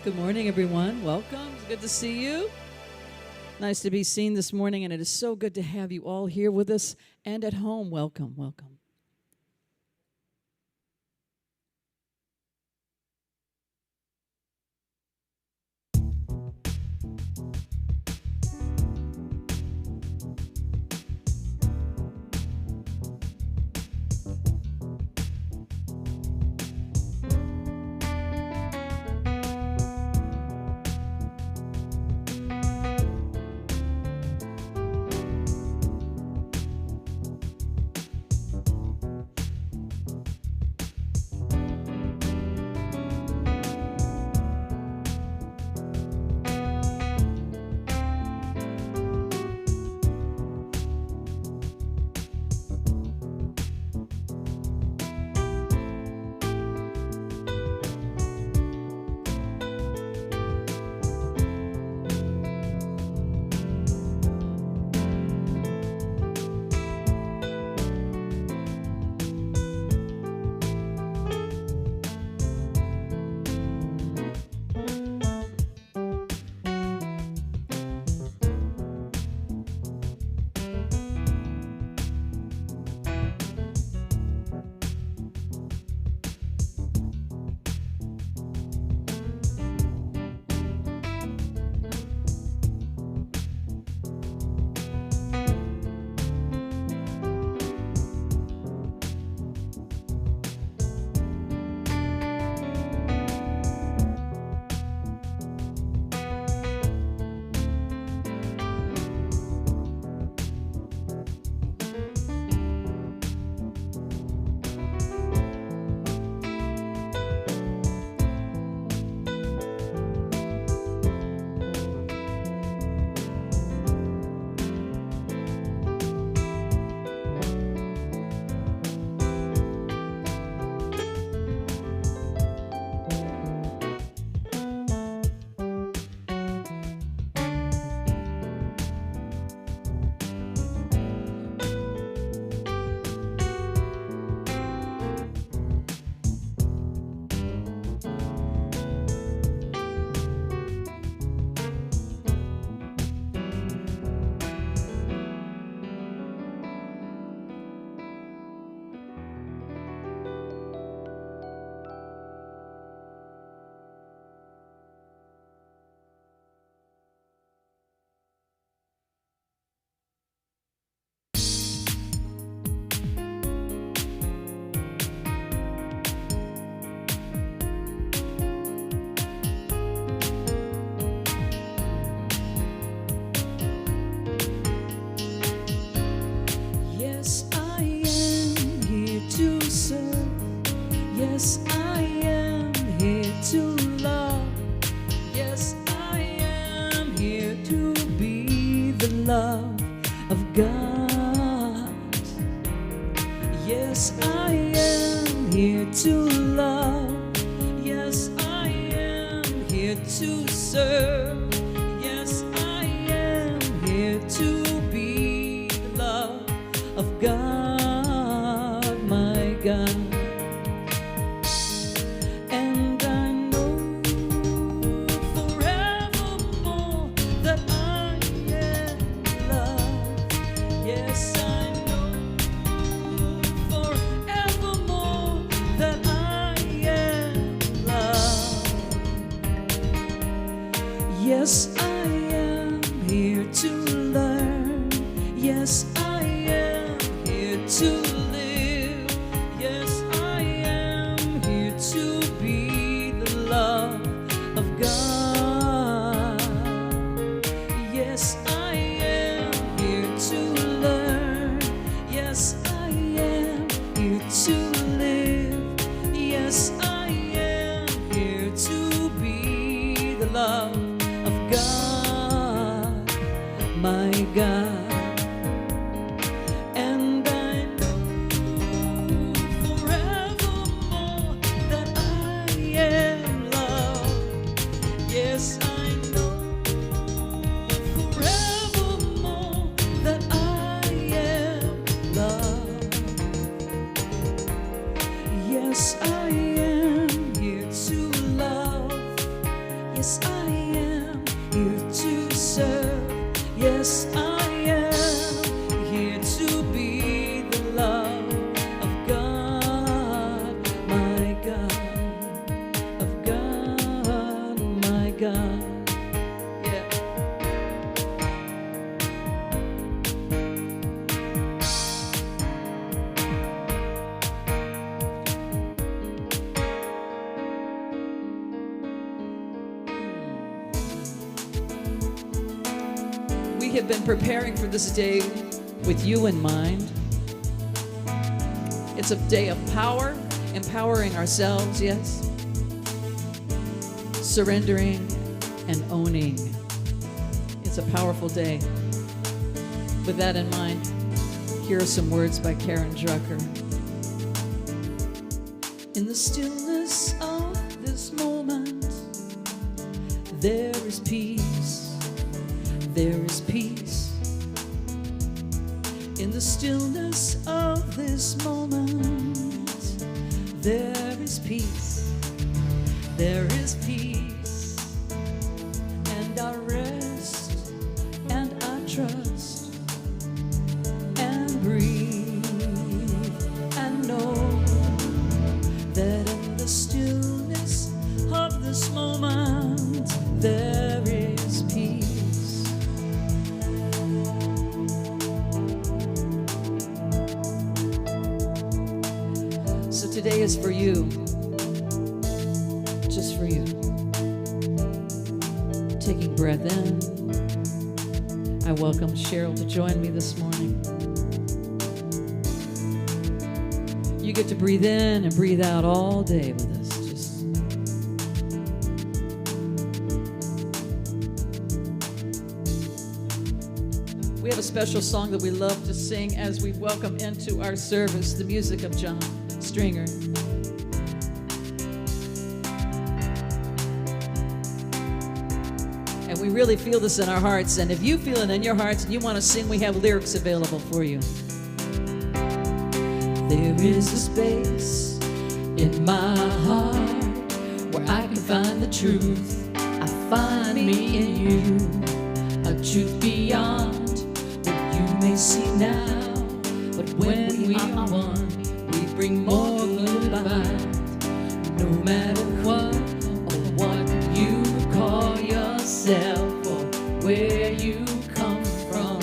Good morning, everyone. Welcome. It's good to see you. Nice to be seen this morning, and it is so good to have you all here with us and at home. Welcome, welcome. Yes, I am here to serve. Yes, I am here to love. Yes, I am here to be the love of God. Yes, I am here to love. Yes, I am here to serve. Yes, I am here to be the love of God, my God. And I know forevermore that I am loved. Yes, I know forevermore that I am loved. Yes, I am here to learn. Yes, I am here to live. Yes, I am here to be the love of God. Yes, I am here to learn. Yes, I am here to live. Yes, I am here to be the love of God, my God. And I know forevermore that I am loved. Yes, I know forevermore that I am loved. Yes, I am here to love. have been preparing for this day with you in mind. It's a day of power, empowering ourselves, yes. Surrendering and owning. It's a powerful day. With that in mind, here are some words by Karen Drucker. In the stillness of this moment, there is peace, there is peace. In the stillness of this moment, there is peace, there is peace. And I rest and I trust and breathe and know that in the stillness of this moment, there is peace. So today is for you, just for you. Taking breath in, I welcome Cheryl to join me this morning. You get to breathe in and breathe out all day with us. We have a special song that we love to sing as we welcome into our service the music of John Stringer. And we really feel this in our hearts. And if you feel it in your hearts and you want to sing, we have lyrics available for you. There is a space in my heart where I can find the truth. I find me in you, a truth beyond what you may see now. But when we are one, we bring more good about. No matter what or what you call yourself or where you come from,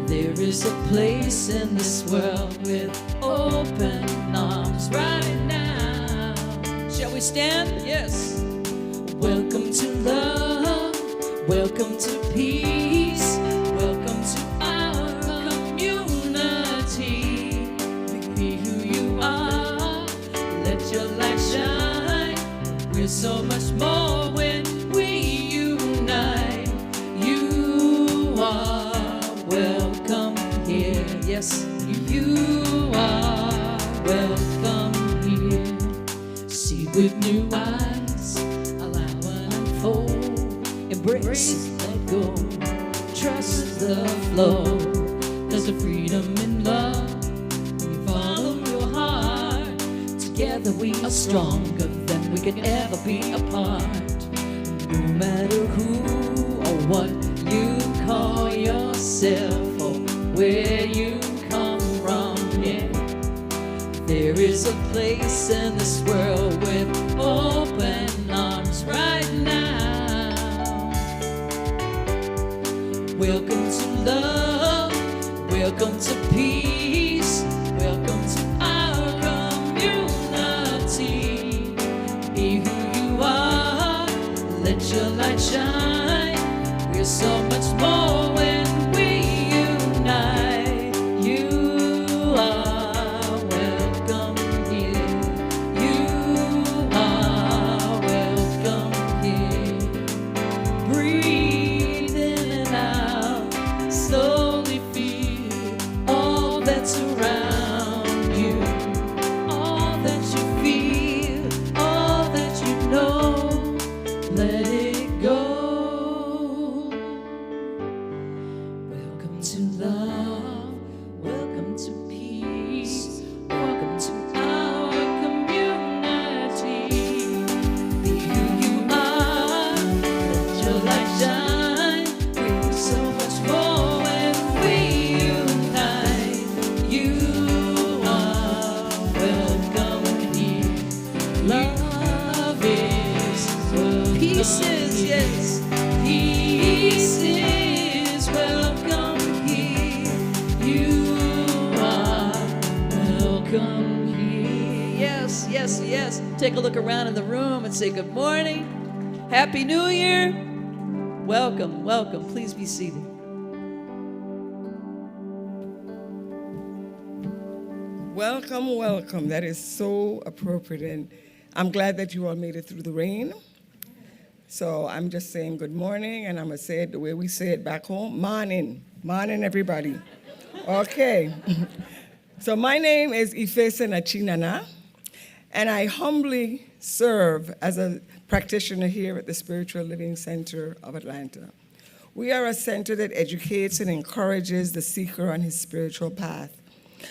there is a place in this world with open arms right now. Shall we stand? Yes. Welcome to love, welcome to peace, welcome to our community. Be who you are, let your light shine. We're so much more when we unite. You are welcome here. Yes, you are welcome here. See with new eyes, allow and unfold. Embrace, let go, trust the flow. There's a freedom in love. We follow your heart. Together we are stronger than we could ever be apart. No matter who or what you call yourself or where you come from, yeah, there is a place in this world with open arms right now. Welcome to love, welcome to peace, welcome to our community. Be who you are, let your light shine. We're so much more when we unite. You are welcome here. You are welcome here. Breathe in and out. Slowly feel all that's around you. All that you feel, all that you know. Let it go. Welcome to love, welcome to peace, welcome to our community. Be who you are, let your light shine. We're so much more when we unite. You are welcome here. Love is welcome. Peace is, yes, peace is welcome here. You are welcome here. Yes, yes, yes. Take a look around in the room and say good morning. Happy New Year. Welcome, welcome. Please be seated. Welcome, welcome. That is so appropriate. And I'm glad that you all made it through the rain. So I'm just saying good morning, and I'm going to say it the way we say it back home. Morning. Morning, everybody. Okay. So my name is Ife Senachinana, and I humbly serve as a practitioner here at the Spiritual Living Center of Atlanta. We are a center that educates and encourages the seeker on his spiritual path.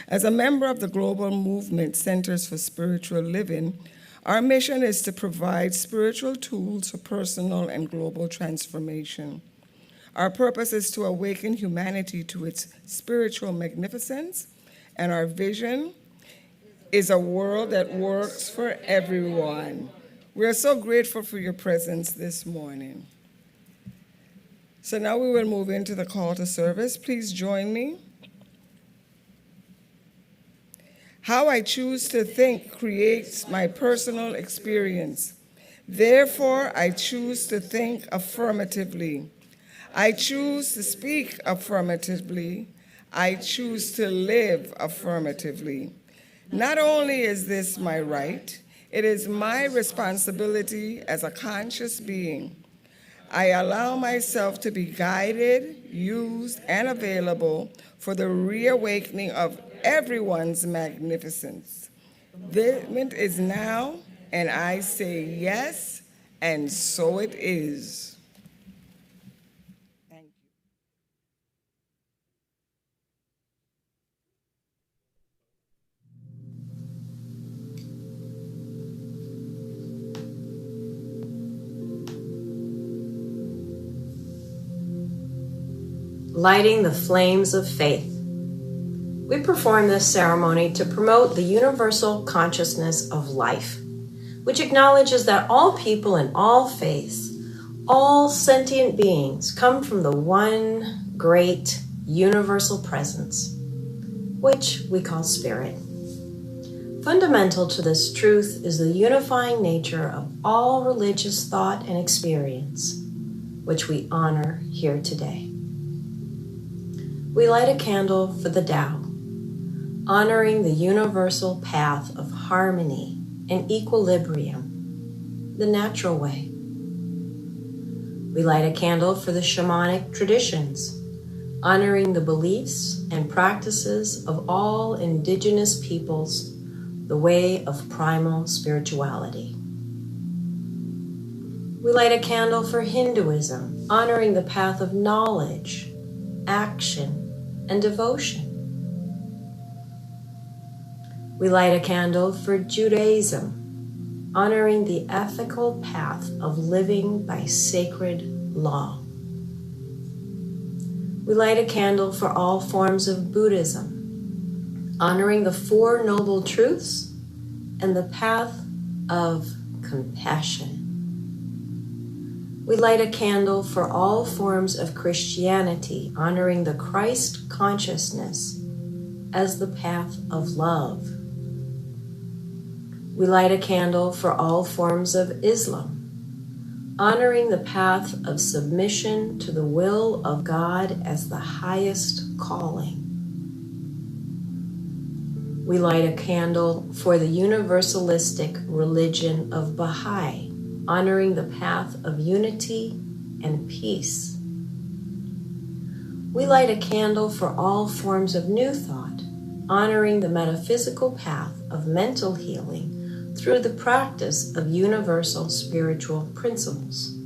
As a member of the global movement Centers for Spiritual Living, our mission is to provide spiritual tools for personal and global transformation. Our purpose is to awaken humanity to its spiritual magnificence, and our vision is a world that works for everyone. We are so grateful for your presence this morning. So now we will move into the call to service. Please join me. How I choose to think creates my personal experience. Therefore, I choose to think affirmatively. I choose to speak affirmatively. I choose to live affirmatively. Not only is this my right, it is my responsibility as a conscious being. I allow myself to be guided, used, and available for the reawakening of everyone's magnificence. The moment is now, and I say yes, and so it is. Thank you. Lighting the flames of faith. We perform this ceremony to promote the universal consciousness of life, which acknowledges that all people in all faiths, all sentient beings, come from the one great universal presence, which we call spirit. Fundamental to this truth is the unifying nature of all religious thought and experience, which we honor here today. We light a candle for the Tao, honoring the universal path of harmony and equilibrium, the natural way. We light a candle for the shamanic traditions, honoring the beliefs and practices of all indigenous peoples, the way of primal spirituality. We light a candle for Hinduism, honoring the path of knowledge, action, and devotion. We light a candle for Judaism, honoring the ethical path of living by sacred law. We light a candle for all forms of Buddhism, honoring the Four Noble Truths and the path of compassion. We light a candle for all forms of Christianity, honoring the Christ consciousness as the path of love. We light a candle for all forms of Islam, honoring the path of submission to the will of God as the highest calling. We light a candle for the universalistic religion of Baha'i, honoring the path of unity and peace. We light a candle for all forms of New Thought, honoring the metaphysical path of mental healing through the practice of universal spiritual principles.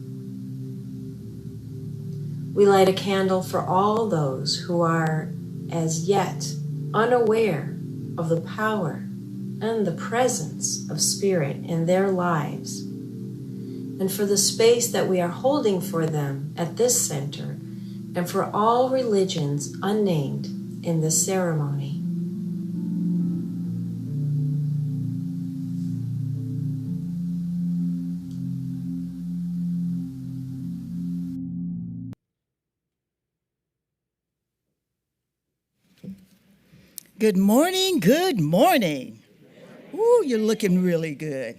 We light a candle for all those who are as yet unaware of the power and the presence of spirit in their lives, and for the space that we are holding for them at this center, and for all religions unnamed in this ceremony. Good morning, good morning. Ooh, you're looking really good.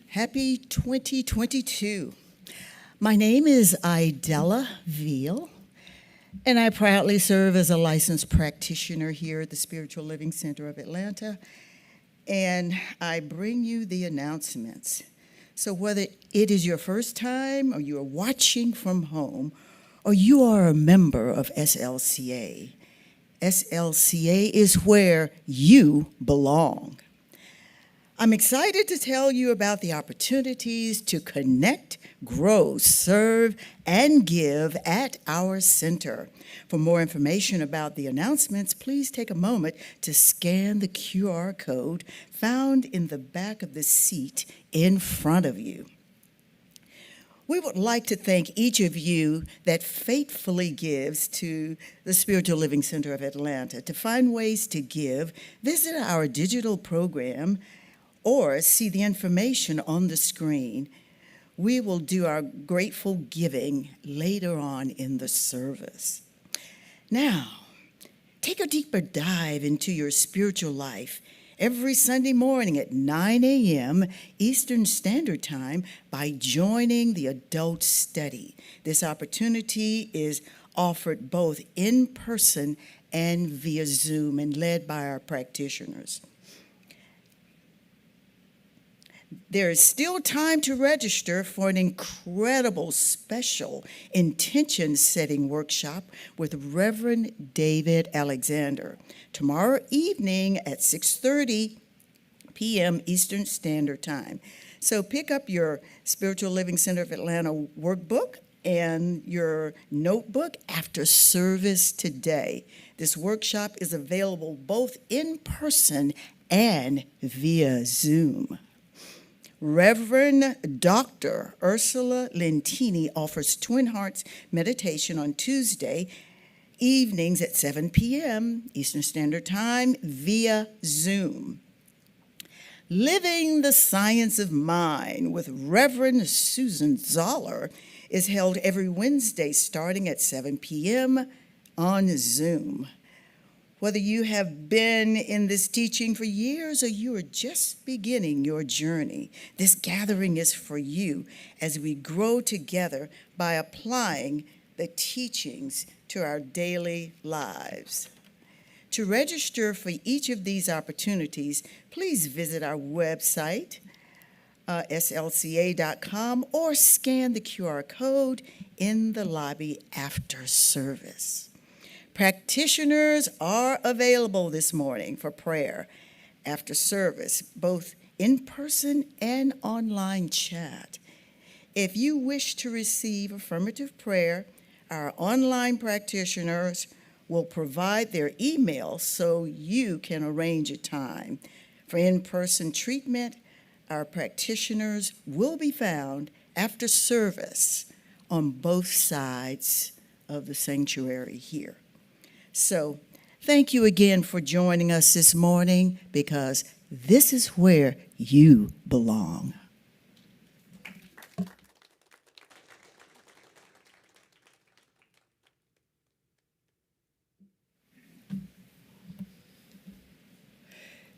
Happy 2022. My name is Idella Veal, and I proudly serve as a licensed practitioner here at the Spiritual Living Center of Atlanta, and I bring you the announcements. So whether it is your first time or you are watching from home or you are a member of SLCA, SLCA is where you belong. I'm excited to tell you about the opportunities to connect, grow, serve, and give at our center. For more information about the announcements, please take a moment to scan the QR code found in the back of the seat in front of you. We would like to thank each of you that faithfully gives to the Spiritual Living Center of Atlanta. To find ways to give, visit our digital program or see the information on the screen. We will do our grateful giving later on in the service. Now, take a deeper dive into your spiritual life every Sunday morning at 9 a.m. Eastern Standard Time by joining the Adult Study. This opportunity is offered both in person and via Zoom and led by our practitioners. There is still time to register for an incredible special intention-setting workshop with Reverend David Alexander tomorrow evening at 6:30 p.m. Eastern Standard Time. So pick up your Spiritual Living Center of Atlanta workbook and your notebook after service today. This workshop is available both in person and via Zoom. Reverend Dr. Ursula Lentini offers Twin Hearts meditation on Tuesday evenings at 7 p.m. Eastern Standard Time via Zoom. Living the Science of Mind with Reverend Susan Zoller is held every Wednesday starting at 7 p.m. on Zoom. Whether you have been in this teaching for years or you are just beginning your journey, this gathering is for you as we grow together by applying the teachings to our daily lives. To register for each of these opportunities, please visit our website, slca.com, or scan the QR code in the lobby after service. Practitioners are available this morning for prayer after service, both in person and online chat. If you wish to receive affirmative prayer, our online practitioners will provide their email so you can arrange a time. For in-person treatment, our practitioners will be found after service on both sides of the sanctuary here. So thank you again for joining us this morning, because this is where you belong.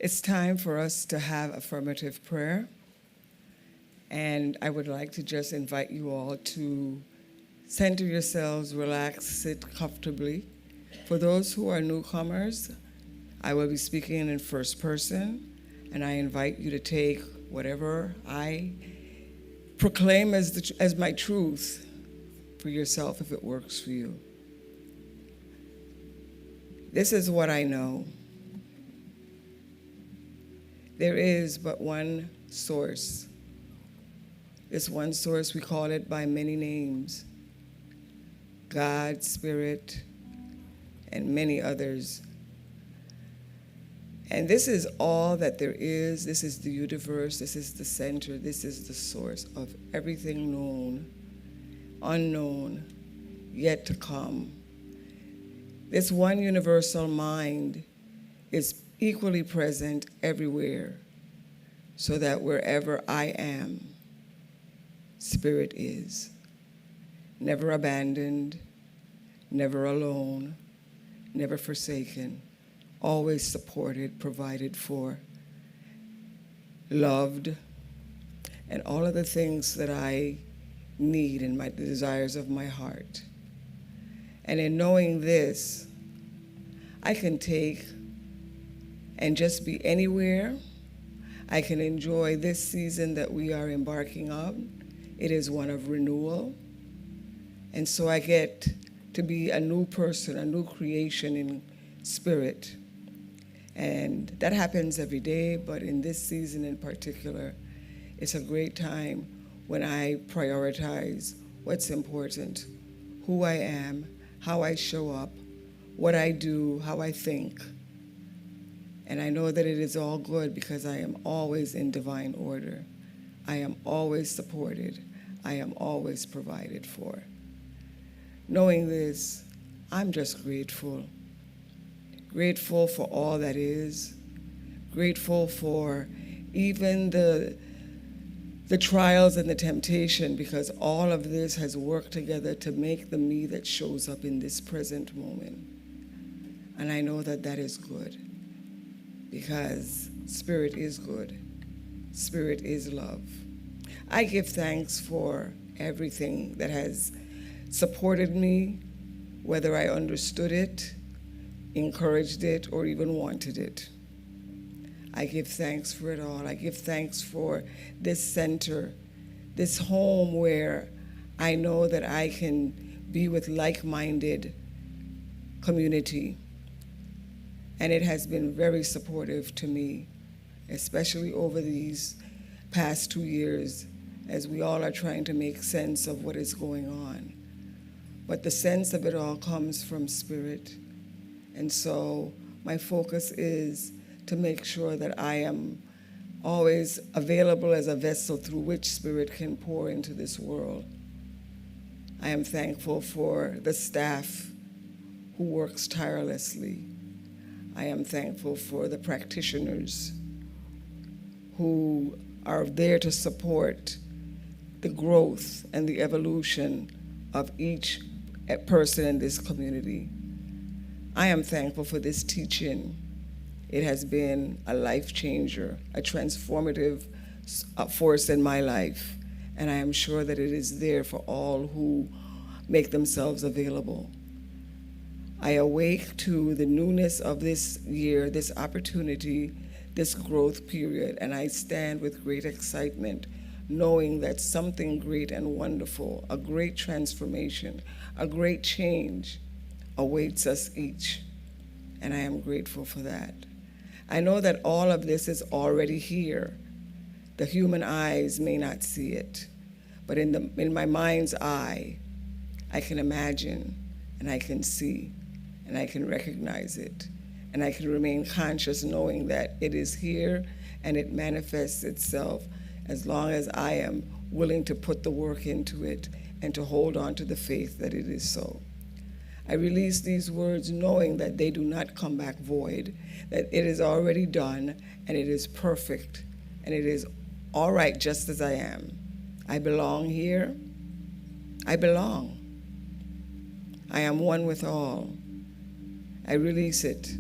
It's time for us to have affirmative prayer. And I would like to just invite you all to center yourselves, relax, sit comfortably. For those who are newcomers, I will be speaking in first person, and I invite you to take whatever I proclaim as my truth for yourself if it works for you. This is what I know. There is but one source. This one source, we call it by many names: God, Spirit, and many others. And this is all that there is. This is the universe. This is the center. This is the source of everything known, unknown, yet to come. This one universal mind is equally present everywhere, so that wherever I am, Spirit is. Never abandoned, never alone, never forsaken, always supported, provided for, loved, and all of the things that I need and the desires of my heart. And in knowing this, I can take and just be anywhere. I can enjoy this season that we are embarking on. It is one of renewal. And so I get to be a new person, a new creation in spirit. And that happens every day, but in this season in particular, it's a great time when I prioritize what's important, who I am, how I show up, what I do, how I think. And I know that it is all good because I am always in divine order. I am always supported. I am always provided for. Knowing this, I'm just grateful. Grateful for all that is. Grateful for even the trials and the temptation, because all of this has worked together to make the me that shows up in this present moment. And I know that that is good, because Spirit is good. Spirit is love. I give thanks for everything that has supported me, whether I understood it, encouraged it, or even wanted it. I give thanks for it all. I give thanks for this center, this home where I know that I can be with like-minded community. And it has been very supportive to me, especially over these past 2 years, as we all are trying to make sense of what is going on. But the sense of it all comes from Spirit. And so my focus is to make sure that I am always available as a vessel through which Spirit can pour into this world. I am thankful for the staff who works tirelessly. I am thankful for the practitioners who are there to support the growth and the evolution of each person in this community. I am thankful for this teaching. It has been a life changer, a transformative force in my life, and I am sure that it is there for all who make themselves available. I awake to the newness of this year, this opportunity, this growth period, and I stand with great excitement, knowing that something great and wonderful, a great transformation, a great change awaits us each, and I am grateful for that. I know that all of this is already here. The human eyes may not see it, but in my mind's eye, I can imagine, and I can see, and I can recognize it, and I can remain conscious knowing that it is here and it manifests itself as long as I am willing to put the work into it and to hold on to the faith that it is so. I release these words knowing that they do not come back void, that it is already done and it is perfect and it is all right just as I am. I belong here. I belong. I am one with all. I release it.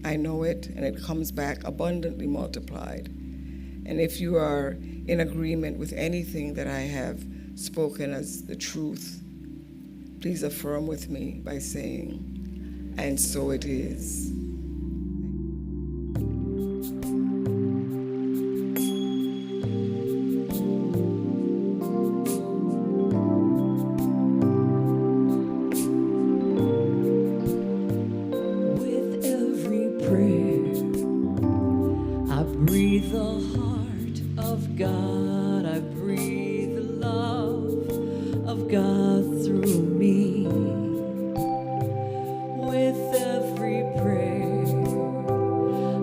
I know it, and it comes back abundantly multiplied. And if you are in agreement with anything that I have spoken as the truth, please affirm with me by saying, and so it is. With every prayer, I breathe the heart of God. I breathe the love of God through me. With every prayer,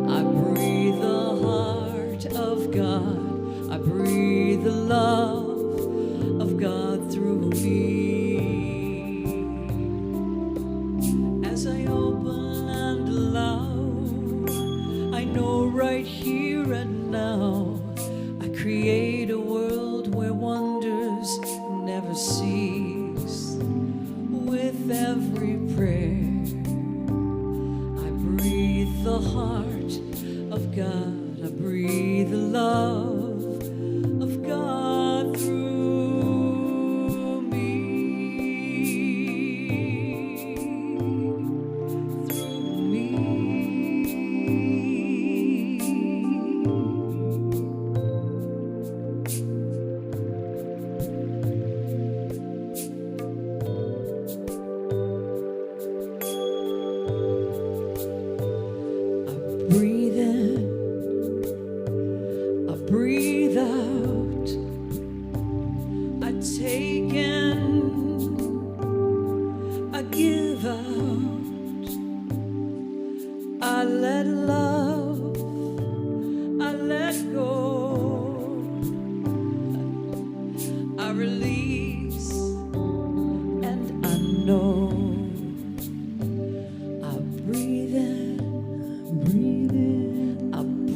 I breathe the heart of God. I breathe the love of God through me. As I open and allow, I know right here and now, I create a world where wonders never cease. With every prayer, I breathe the heart of God. I breathe the love of God through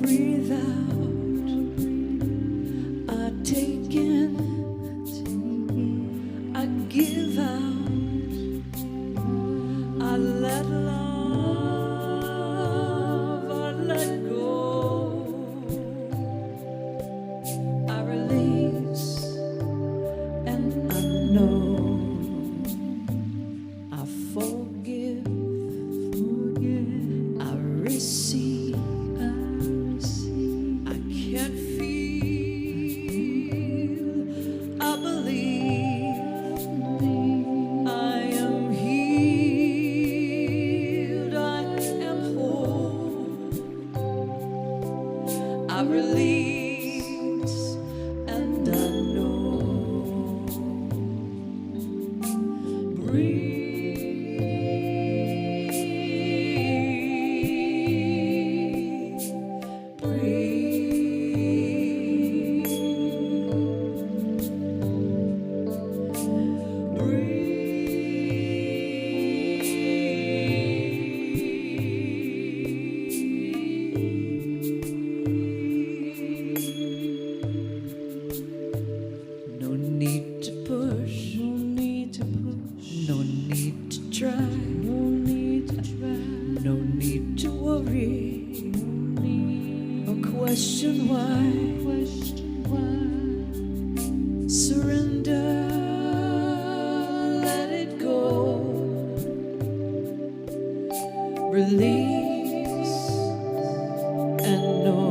breathe out. I take in. I give out. I let love. I let go. I release. And I know. I forgive. I receive. I can feel. I believe. I am healed. I am whole. I release. And I know. Breathe. No need to push. No need to push. No need to try. No need to try. No need to worry. No need or question why. Surrender. Let it go. Release and know.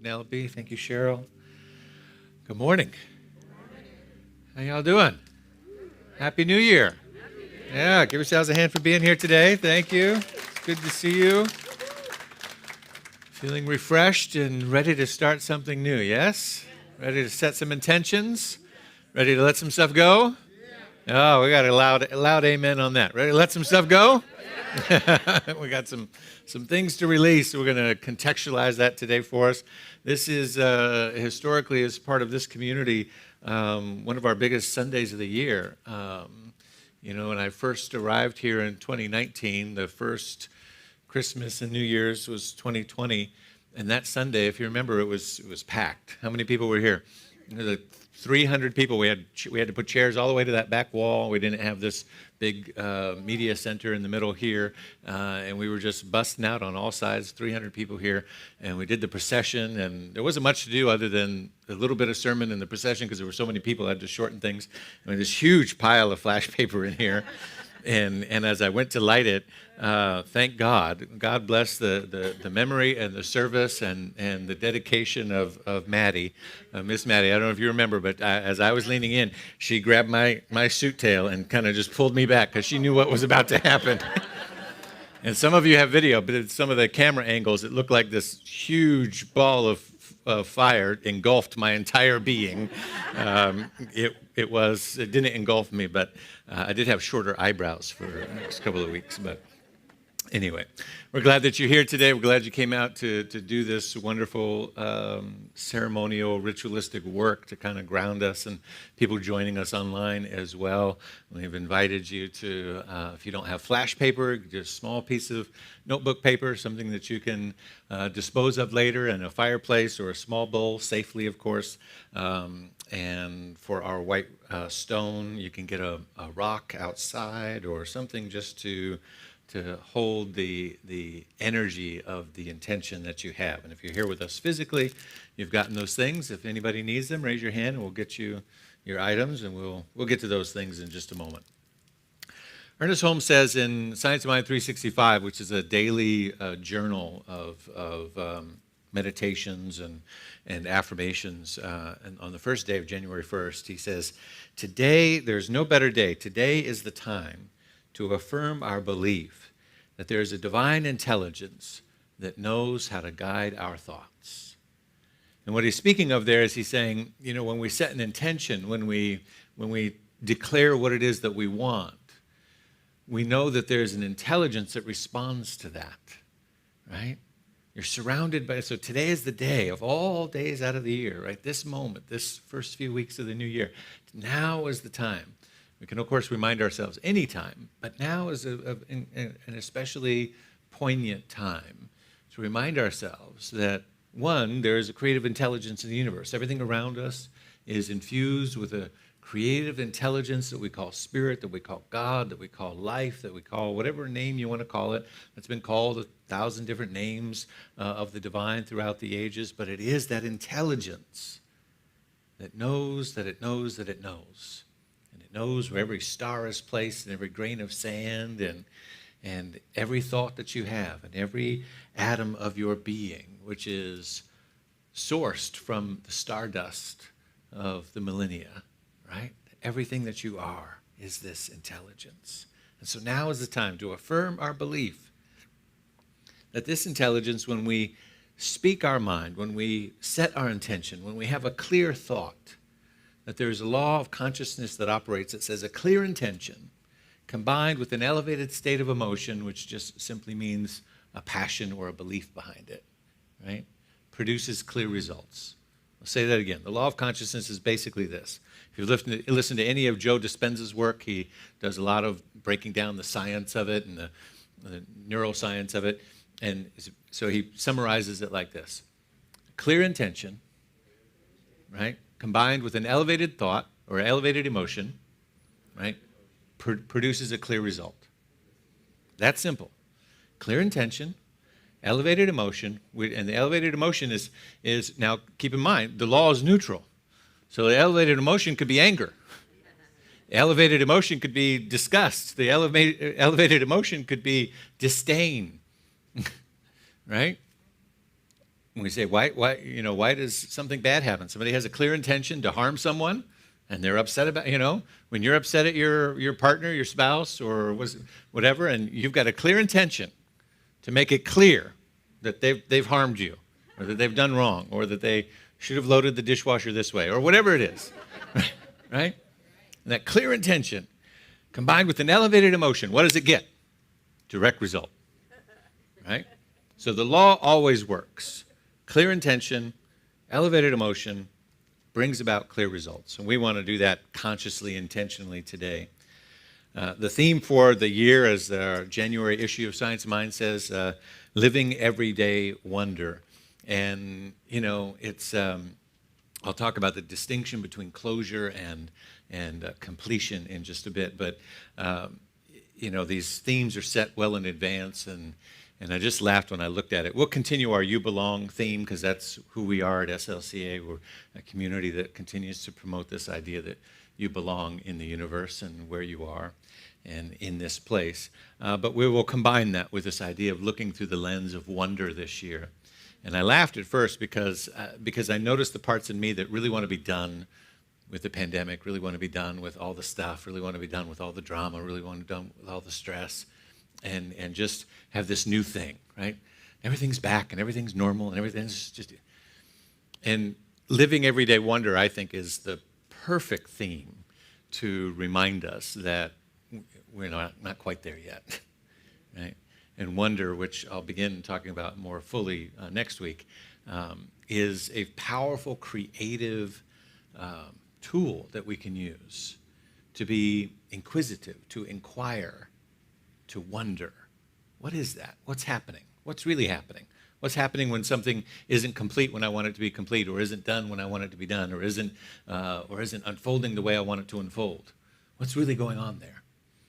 Penelope. Thank you, Cheryl. Good morning. How y'all doing? Happy New Year. Yeah, give yourselves a hand for being here today. Thank you. It's good to see you. Feeling refreshed and ready to start something new, yes? Ready to set some intentions? Ready to let some stuff go? Oh, we got a loud amen on that. Ready to let some stuff go? We got some things to release. We're going to contextualize that today for us. This is historically, as part of this community, one of our biggest Sundays of the year. When I first arrived here in 2019, the first Christmas and New Year's was 2020, and that Sunday, if you remember, it was packed. How many people were here? 300 people. We had to put chairs all the way to that back wall. We didn't have this big media center in the middle here, and we were just busting out on all sides, 300 people here, and we did the procession, and there wasn't much to do other than a little bit of sermon in the procession because there were so many people. I had to shorten things. I mean, this huge pile of flash paper in here, and as I went to light it, thank God. God bless the memory and the service and the dedication of Maddie, Miss Maddie. I don't know if you remember, but as I was leaning in, she grabbed my suit tail and kind of just pulled me back because she knew what was about to happen. And some of you have video, but in some of the camera angles, it looked like this huge ball of fire engulfed my entire being. It didn't engulf me, but I did have shorter eyebrows for the next couple of weeks. But Anyway, we're glad that you're here today. We're glad you came out to do this wonderful ceremonial, ritualistic work to kind of ground us, and people joining us online as well. We've invited you to, if you don't have flash paper, just a small piece of notebook paper, something that you can dispose of later in a fireplace or a small bowl, safely, of course. And for our white stone, you can get a rock outside or something just to hold the energy of the intention that you have. And if you're here with us physically, you've gotten those things. If anybody needs them, raise your hand and we'll get you your items, and we'll get to those things in just a moment. Ernest Holmes says in Science of Mind 365, which is a daily journal of meditations and affirmations, and on the first day of January 1st, he says, "Today, there's no better day. Today is the time to affirm our belief that there is a divine intelligence that knows how to guide our thoughts." And what he's speaking of there is he's saying, when we set an intention, when we declare what it is that we want, we know that there's an intelligence that responds to that, right? You're surrounded by, so today is the day of all days out of the year, right? This moment, this first few weeks of the new year, now is the time. We can, of course, remind ourselves anytime, but now is an especially poignant time to remind ourselves that, one, there is a creative intelligence in the universe. Everything around us is infused with a creative intelligence that we call spirit, that we call God, that we call life, that we call whatever name you want to call it. It's been called 1,000 different names of the divine throughout the ages, but it is that intelligence that knows that it knows that it knows. Knows where every star is placed and every grain of sand and every thought that you have and every atom of your being, which is sourced from the stardust of the millennia, right? Everything that you are is this intelligence. And so now is the time to affirm our belief that this intelligence, when we speak our mind, when we set our intention, when we have a clear thought, that there's a law of consciousness that operates that says a clear intention combined with an elevated state of emotion, which just simply means a passion or a belief behind it, right, produces clear results. I'll say that again. The law of consciousness is basically this. If you listen to any of Joe Dispenza's work, he does a lot of breaking down the science of it and the neuroscience of it. And so he summarizes it like this. Clear intention, right, combined with an elevated thought or elevated emotion, right, produces a clear result. That's simple. Clear intention, elevated emotion, and the elevated emotion is now, keep in mind, the law is neutral. So the elevated emotion could be anger. The elevated emotion could be disgust. The elevated emotion could be disdain, right? When we say, why does something bad happen? Somebody has a clear intention to harm someone, and they're upset about, when you're upset at your partner, your spouse, or whatever, and you've got a clear intention to make it clear that they've harmed you, or that they've done wrong, or that they should have loaded the dishwasher this way, or whatever it is, right? And that clear intention, combined with an elevated emotion, what does it get? Direct result, right? So the law always works. Clear intention, elevated emotion brings about clear results. And we want to do that consciously, intentionally today. The theme for the year, as our January issue of Science of Mind says, living everyday wonder. And, it's, I'll talk about the distinction between closure and completion in just a bit. But, these themes are set well in advance, and I just laughed when I looked at it. We'll continue our You Belong theme because that's who we are at SLCA. We're a community that continues to promote this idea that you belong in the universe and where you are and in this place. But we will combine that with this idea of looking through the lens of wonder this year. And I laughed at first because I noticed the parts in me that really want to be done with the pandemic, really want to be done with all the stuff, really want to be done with all the drama, really want to be done with all the stress. And just have this new thing, right? Everything's back and everything's normal and everything's just... And living everyday wonder, I think, is the perfect theme to remind us that we're not quite there yet, right? and wonder, which I'll begin talking about more fully next week, is a powerful creative tool that we can use to be inquisitive, to inquire, to wonder. What is that? What's happening? What's really happening? What's happening when something isn't complete when I want it to be complete, or isn't done when I want it to be done, or isn't unfolding the way I want it to unfold? What's really going on there?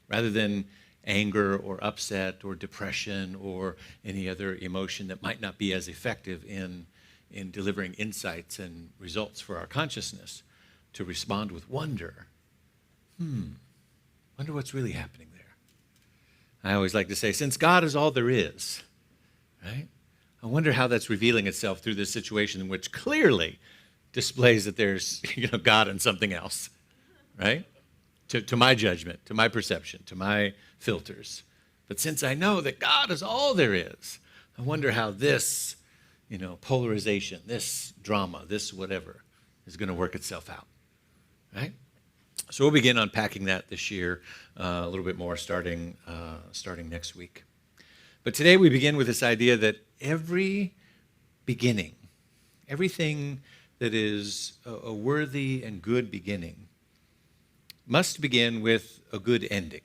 Rather than anger or upset or depression or any other emotion that might not be as effective in delivering insights and results for our consciousness, to respond with wonder. Wonder what's really happening there. I always like to say, since God is all there is, right? I wonder how that's revealing itself through this situation, in which clearly displays that there's God and something else, right? To my judgment, to my perception, to my filters. But since I know that God is all there is, I wonder how this, polarization, this drama, this whatever, is going to work itself out, right? So we'll begin unpacking that this year a little bit more, starting next week. But today we begin with this idea that every beginning, everything that is a worthy and good beginning, must begin with a good ending.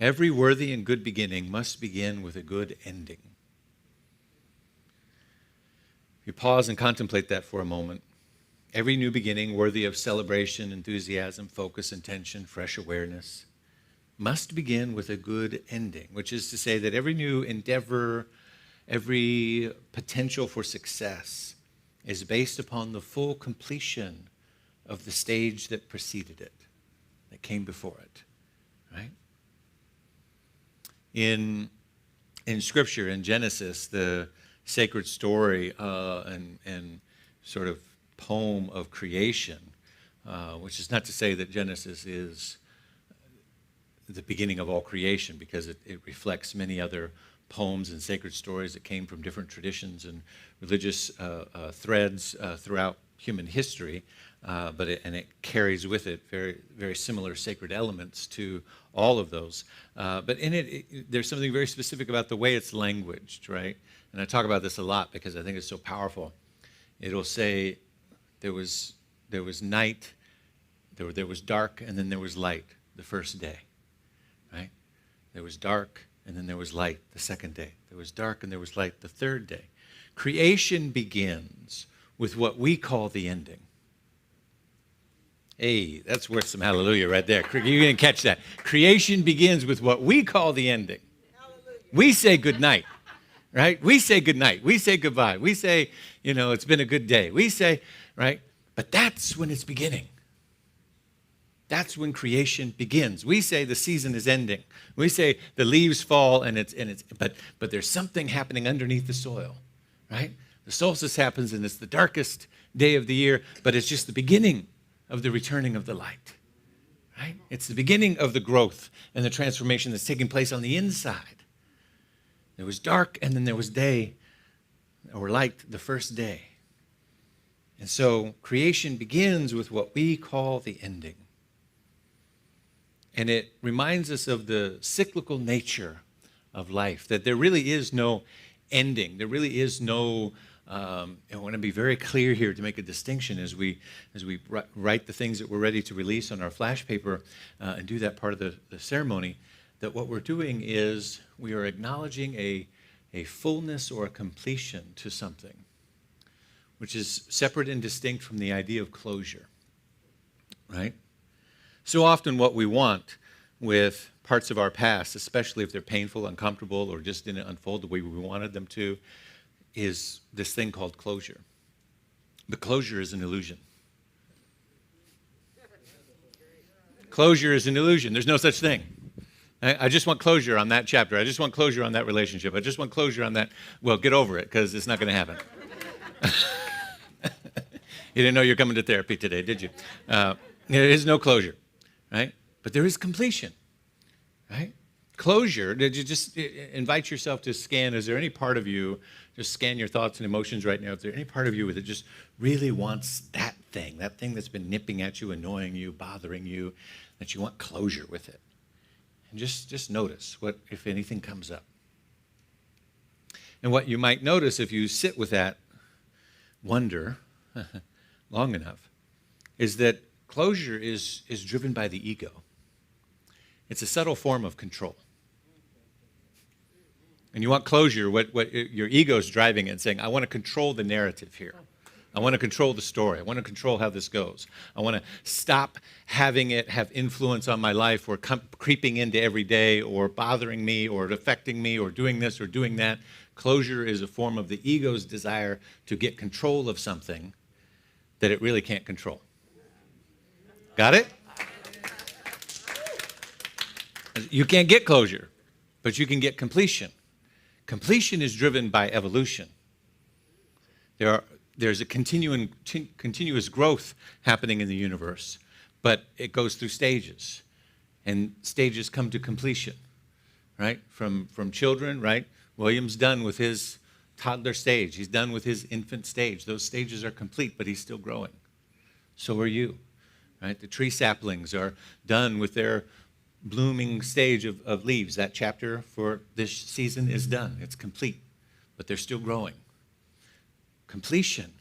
Every worthy and good beginning must begin with a good ending. If you pause and contemplate that for a moment, every new beginning worthy of celebration, enthusiasm, focus, intention, fresh awareness, must begin with a good ending, which is to say that every new endeavor, every potential for success is based upon the full completion of the stage that preceded it, that came before it, right? In Scripture, in Genesis, the sacred story and sort of poem of creation, which is not to say that Genesis is the beginning of all creation, because it reflects many other poems and sacred stories that came from different traditions and religious threads throughout human history, but it carries with it very, very similar sacred elements to all of those. But in it, there's something very specific about the way it's languaged, right? And I talk about this a lot because I think it's so powerful. It'll say there was night, there was dark, and then there was light the first day, right? There was dark, and then there was light the second day. There was dark, and there was light the third day. Creation begins with what we call the ending. Hey, that's worth some hallelujah right there. You're going to catch that. Creation begins with what we call the ending. Hallelujah. We say good night, right? We say good night. We say goodbye. We say, it's been a good day. We say, right? But that's when it's beginning. That's when creation begins. We say the season is ending. We say the leaves fall but there's something happening underneath the soil, right? The solstice happens and it's the darkest day of the year, but it's just the beginning of the returning of the light, right? It's the beginning of the growth and the transformation that's taking place on the inside. There was dark and then there was day, or light the first day. And so creation begins with what we call the ending. And it reminds us of the cyclical nature of life, that there really is no ending. There really is no, I want to be very clear here to make a distinction as we write the things that we're ready to release on our flash paper and do that part of the ceremony, that what we're doing is we are acknowledging a fullness or a completion to something, which is separate and distinct from the idea of closure, right? So often what we want with parts of our past, especially if they're painful, uncomfortable, or just didn't unfold the way we wanted them to, is this thing called closure. But closure is an illusion. Closure is an illusion. There's no such thing. I just want closure on that chapter. I just want closure on that relationship. I just want closure on that. Well, get over it, because it's not going to happen. You didn't know you're coming to therapy today, did you? There is no closure, right? But there is completion, right? Closure, did you just invite yourself to scan, is there any part of you, just scan your thoughts and emotions right now, is there any part of you that just really wants that thing that's been nipping at you, annoying you, bothering you, that you want closure with it? And just notice what, if anything, comes up. And what you might notice if you sit with that wonder long enough is that closure is driven by the ego. It's a subtle form of control. And you want closure, what your ego is driving it and saying, I want to control the narrative here. I want to control the story. I want to control how this goes. I want to stop having it have influence on my life or creeping into every day or bothering me or affecting me or doing this or doing that. Closure is a form of the ego's desire to get control of something that it really can't control. Got it? You can't get closure, but you can get completion. Completion is driven by evolution. There's a continuous growth happening in the universe, but it goes through stages, and stages come to completion, right? From children, right? William's done with his toddler stage. He's done with his infant stage. Those stages are complete, but he's still growing. So are you, right? The tree saplings are done with their blooming stage of leaves. That chapter for this season is done. It's complete, but they're still growing. Completion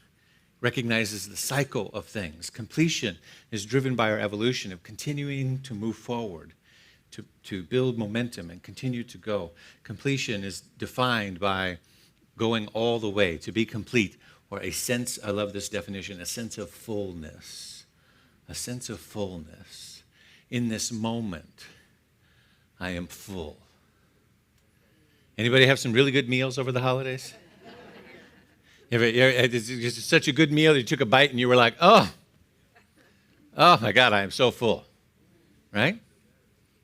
recognizes the cycle of things. Completion is driven by our evolution of continuing to move forward, to build momentum and continue to go. Completion is defined by going all the way, to be complete, or a sense, I love this definition, a sense of fullness. A sense of fullness. In this moment, I am full. Anybody have some really good meals over the holidays? It's such a good meal that you took a bite and you were like, oh my God, I am so full, right?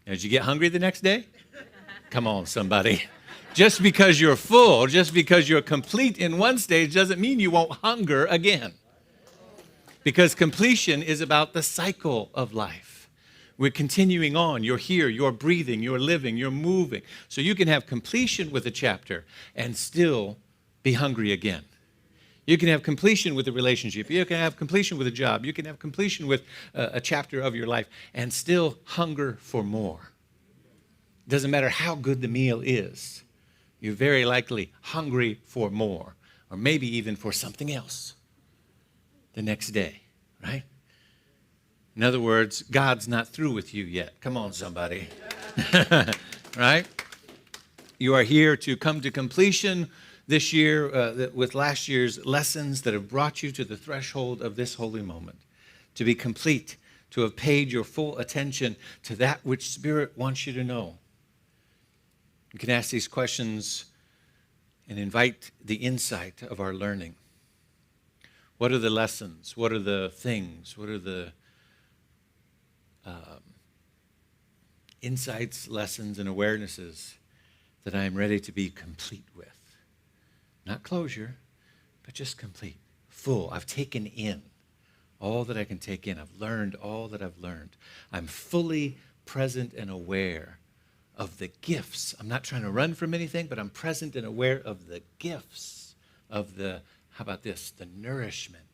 Did you get hungry the next day? Come on, somebody. Just because you're full, just because you're complete in one stage doesn't mean you won't hunger again. Because completion is about the cycle of life. We're continuing on. You're here, you're breathing, you're living, you're moving. So you can have completion with a chapter and still be hungry again. You can have completion with a relationship. You can have completion with a job. You can have completion with a chapter of your life and still hunger for more. It doesn't matter how good the meal is. You're very likely hungry for more, or maybe even for something else the next day, right? In other words, God's not through with you yet. Come on, somebody. Right? You are here to come to completion this year with last year's lessons that have brought you to the threshold of this holy moment. To be complete, to have paid your full attention to that which Spirit wants you to know. You can ask these questions and invite the insight of our learning. What are the lessons? What are the things? What are the insights, lessons, and awarenesses that I am ready to be complete with? Not closure, but just complete, full. I've taken in all that I can take in. I've learned all that I've learned. I'm fully present and aware of the gifts. I'm not trying to run from anything, but I'm present and aware of the gifts of the, how about this, the nourishment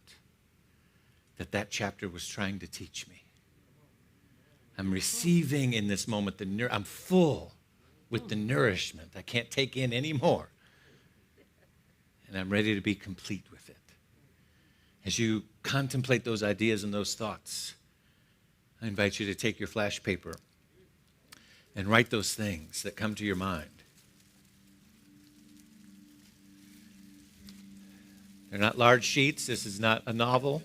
that chapter was trying to teach me. I'm receiving in this moment, I'm full with the nourishment. I can't take in any more. And I'm ready to be complete with it. As you contemplate those ideas and those thoughts, I invite you to take your flash paper and write those things that come to your mind. They're not large sheets. This is not a novel.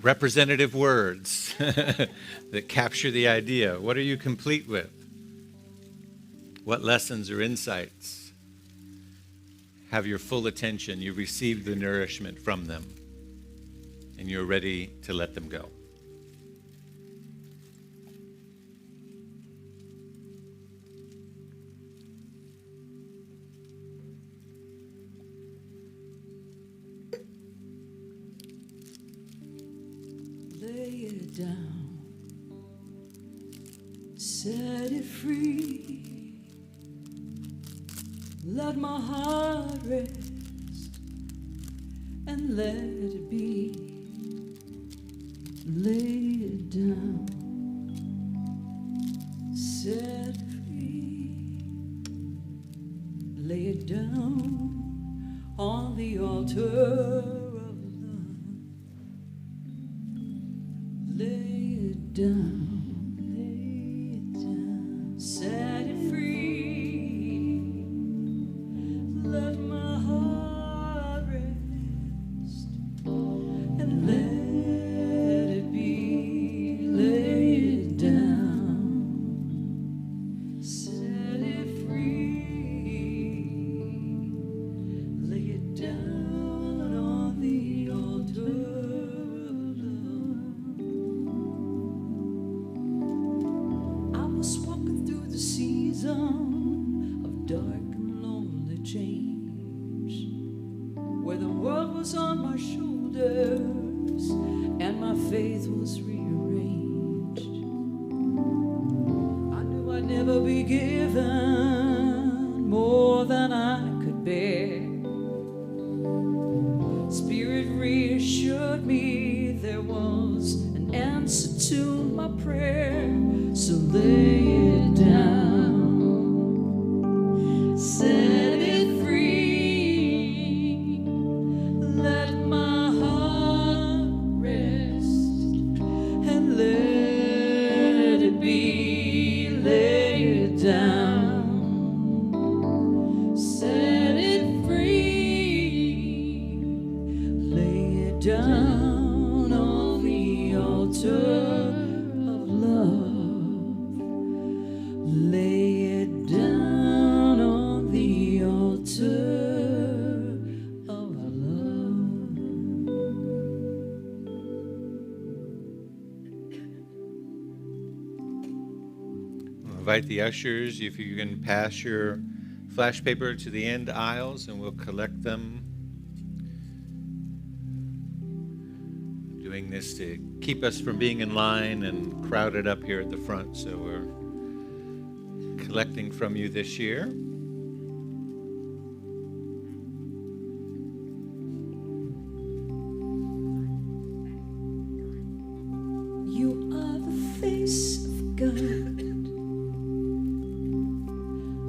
Representative words that capture the idea. What are you complete with? What lessons or insights have your full attention? You've received the nourishment from them, and you're ready to let them go. Lay it down, set it free. Let my heart rest and let it be. Lay it down, altar of love. Lay it down, lay it down, set it free. Let my heart rest and let it be. Lay it down, set it free. Lay it down on the altar of love. I was walking through the season of dark and lonely change, where the world was on my shoulders and my faith was rearranged. I knew I'd never be given more than I could bear. Spirit reassured me there was an answer to my prayer. So lay it down, set it free. Let my heart rest and let it be. Lay it down, set it free. Lay it down on the altar of love. Lay it down on the altar of love. I'll invite the ushers, if you can pass your flash paper to the end aisles, and we'll collect them. Doing this to keep us from being in line and crowded up here at the front, so we're collecting from you this year. You are the face of God.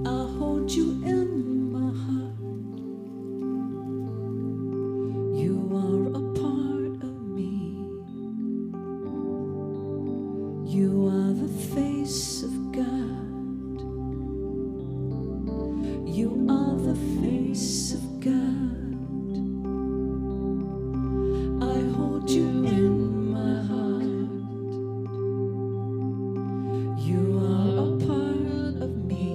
I hold you in my heart. You are a part of me. You are the face of God. You are the face of God. I hold you in my heart. You are a part of me.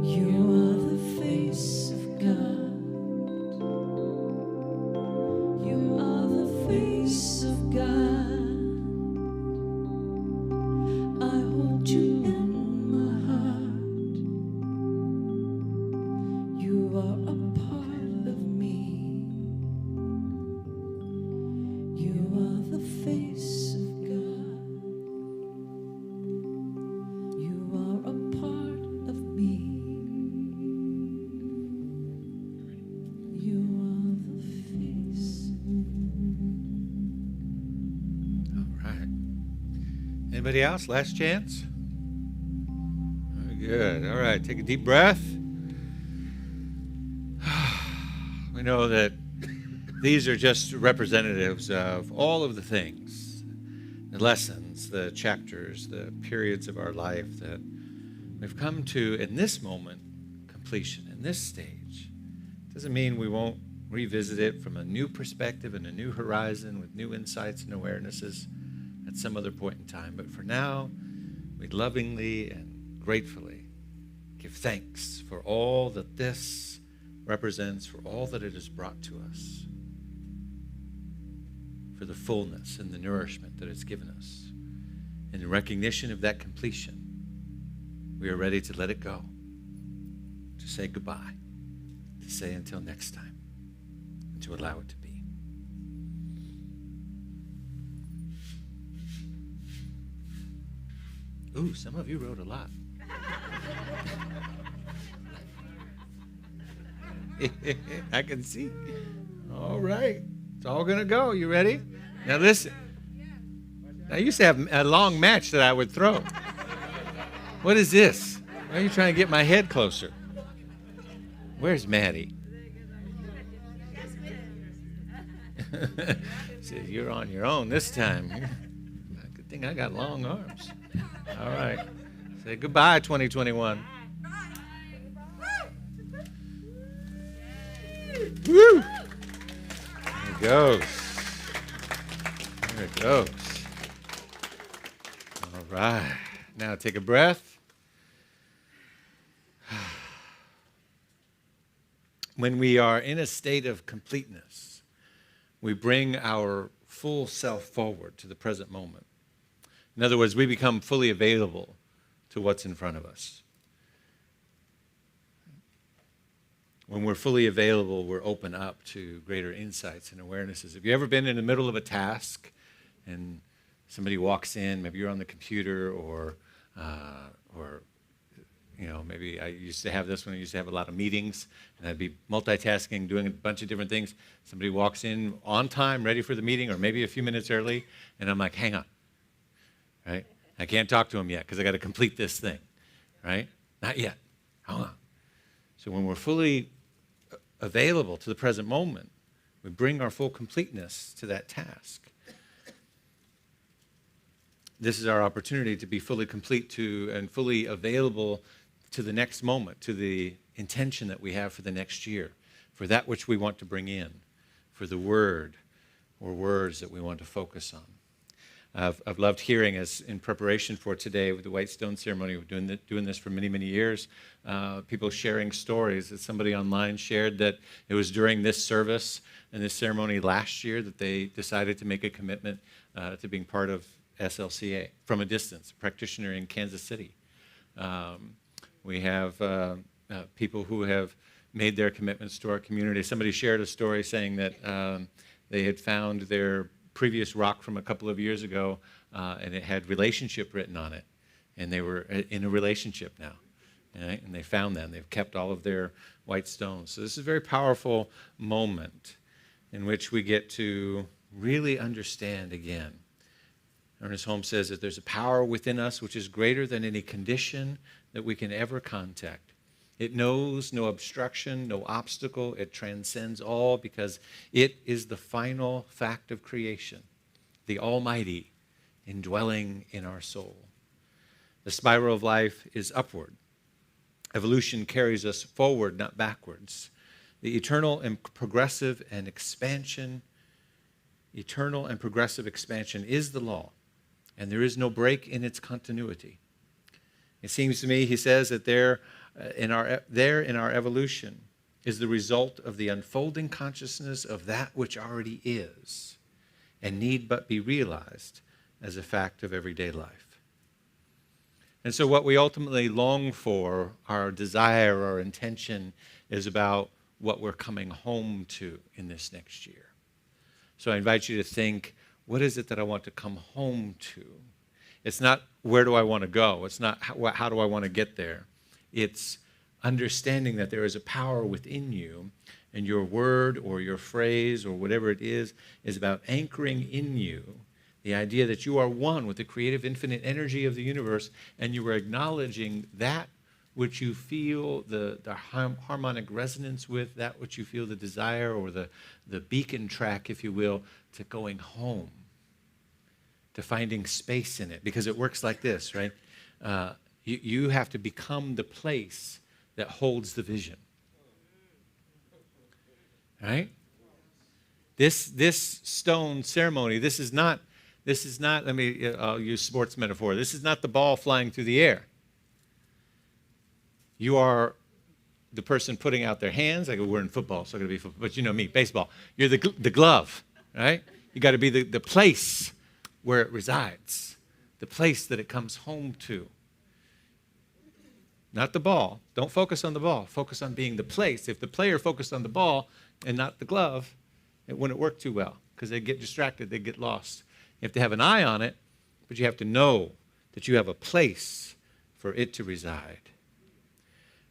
You are the face of God. You are the face of God. I hold you in my heart. You are a part of me. You are the face of God. You are a part of me. You are the face. All right. Anybody else? Last chance? Very good. All right. Take a deep breath. We know that these are just representatives of all of the things, the lessons, the chapters, the periods of our life that we've come to in this moment, completion, in this stage. Doesn't mean we won't revisit it from a new perspective and a new horizon with new insights and awarenesses at some other point in time. But for now, we lovingly and gratefully give thanks for all that this represents, for all that it has brought to us, for the fullness and the nourishment that it's given us. In recognition of that completion, we are ready to let it go, to say goodbye, to say until next time, and to allow it to be. Ooh, some of you wrote a lot. I can see. All right. It's all going to go. You ready? Now listen. I used to have a long match that I would throw. What is this? Why are you trying to get my head closer? Where's Maddie? Says, you're on your own this time. Good thing I got long arms. All right. Say goodbye, 2021. Woo! There it goes. There it goes. All right. Now take a breath. When we are in a state of completeness, we bring our full self forward to the present moment. In other words, we become fully available to what's in front of us. When we're fully available, we're open up to greater insights and awarenesses. Have you ever been in the middle of a task and somebody walks in, maybe you're on the computer or maybe I used to have this when I used to have a lot of meetings, and I'd be multitasking, doing a bunch of different things. Somebody walks in on time, ready for the meeting, or maybe a few minutes early, and I'm like, hang on, right? I can't talk to him yet because I got to complete this thing, right? Not yet. Hold on. So when we're fully available to the present moment, we bring our full completeness to that task. This is our opportunity to be fully complete to and fully available to the next moment, to the intention that we have for the next year, for that which we want to bring in, for the word or words that we want to focus on. I've loved hearing, as in preparation for today with the White Stone ceremony, we've been doing this for many, many years, people sharing stories. That somebody online shared that it was during this service and this ceremony last year that they decided to make a commitment to being part of SLCA from a distance, a practitioner in Kansas City. We have people who have made their commitments to our community. Somebody shared a story saying that they had found their previous rock from a couple of years ago, and it had relationship written on it, and they were in a relationship now, right? And they found that, and they've kept all of their white stones. So this is a very powerful moment in which we get to really understand again. Ernest Holmes says that there's a power within us which is greater than any condition that we can ever contact. It knows no obstruction, no obstacle. It transcends all because it is the final fact of creation, the Almighty indwelling in our soul. The spiral of life is upward. Evolution carries us forward, not backwards. The eternal and progressive expansion is the law, and there is no break in its continuity. It seems to me, he says, that there in our evolution is the result of the unfolding consciousness of that which already is and need but be realized as a fact of everyday life. And so what we ultimately long for, our desire, our intention, is about what we're coming home to in this next year. So I invite you to think, what is it that I want to come home to? It's not where do I want to go. It's not how do I want to get there. It's understanding that there is a power within you, and your word or your phrase or whatever it is about anchoring in you the idea that you are one with the creative infinite energy of the universe, and you are acknowledging that which you feel the harmonic resonance with, that which you feel the desire or the beacon track, if you will, to going home, to finding space in it. Because it works like this, right? You have to become the place that holds the vision. Right? This stone ceremony, this is not, I'll use sports metaphor. This is not the ball flying through the air. You are the person putting out their hands. We're in football, so I'm going to be football. But you know me, baseball. You're the glove, right? You got to be the place where it resides, the place that it comes home to. Not the ball. Don't focus on the ball. Focus on being the place. If the player focused on the ball and not the glove, it wouldn't work too well because they'd get distracted, they'd get lost. You have to have an eye on it, but you have to know that you have a place for it to reside.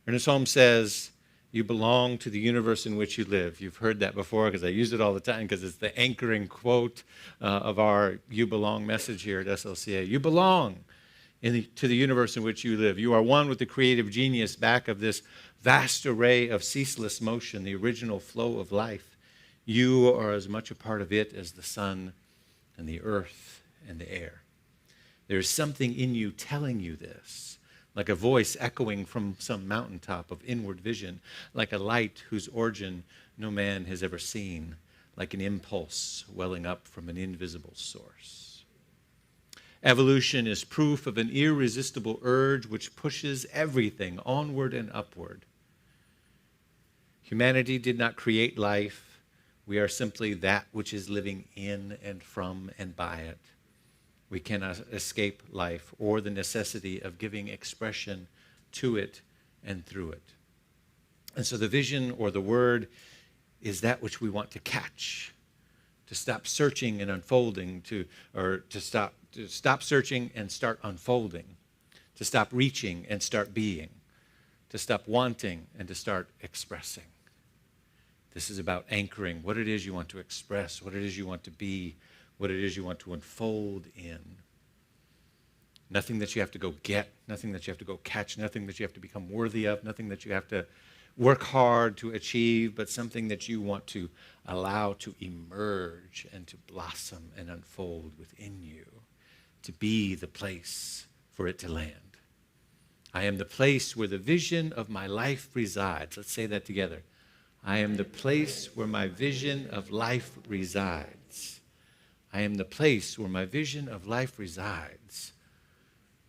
Ernest Holmes says, you belong to the universe in which you live. You've heard that before because I use it all the time because it's the anchoring quote of our You Belong message here at SLCA. You belong to the universe in which you live. You are one with the creative genius back of this vast array of ceaseless motion, the original flow of life. You are as much a part of it as the sun and the earth and the air. There is something in you telling you this, like a voice echoing from some mountaintop of inward vision, like a light whose origin no man has ever seen, like an impulse welling up from an invisible source. Evolution is proof of an irresistible urge which pushes everything onward and upward. Humanity did not create life. We are simply that which is living in and from and by it. We cannot escape life or the necessity of giving expression to it and through it. And so the vision or the word is that which we want to catch, to stop searching and unfolding, to stop searching and start unfolding, to stop reaching and start being, to stop wanting and to start expressing. This is about anchoring what it is you want to express, what it is you want to be, what it is you want to unfold in. Nothing that you have to go get, nothing that you have to go catch, nothing that you have to become worthy of, nothing that you have to work hard to achieve, but something that you want to allow to emerge and to blossom and unfold within you, to be the place for it to land. I am the place where the vision of my life resides. Let's say that together. I am the place where my vision of life resides. I am the place where my vision of life resides.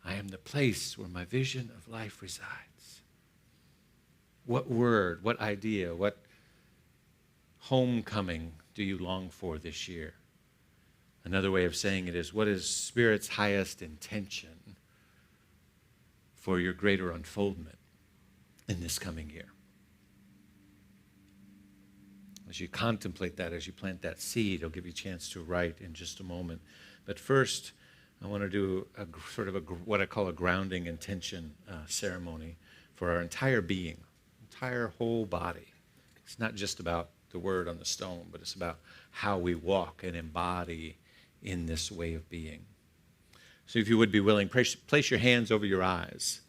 I am the place where my vision of life resides. What word, what idea, what homecoming do you long for this year? Another way of saying it is, what is Spirit's highest intention for your greater unfoldment in this coming year? As you contemplate that, as you plant that seed, I'll give you a chance to write in just a moment. But first, I want to do what I call a grounding intention ceremony for our entire being, entire whole body. It's not just about the word on the stone, but it's about how we walk and embody in this way of being. So if you would be willing, place your hands over your eyes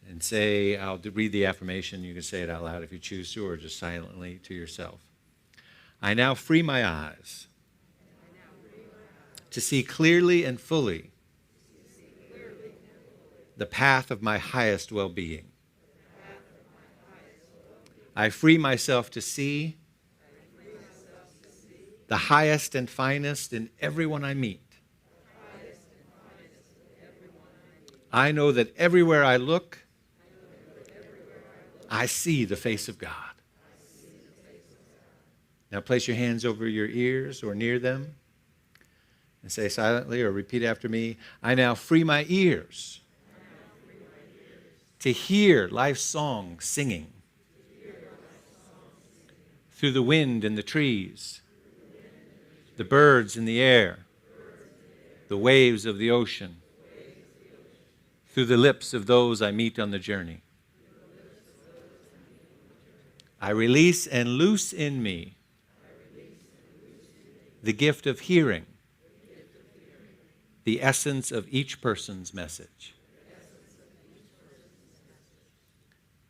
and say, I'll read the affirmation. You can say it out loud if you choose to, or just silently to yourself. I now free my eyes to see clearly and fully the path of my highest well-being. I free myself to see the highest and finest in everyone I meet. I know that everywhere I look, I see the face of God. Now place your hands over your ears or near them and say silently or repeat after me, I now free my ears to hear life's song singing through the wind and the trees, the birds in the air, the waves of the ocean, through the lips of those I meet on the journey. I release and loose in me the gift of hearing the essence of each person's message.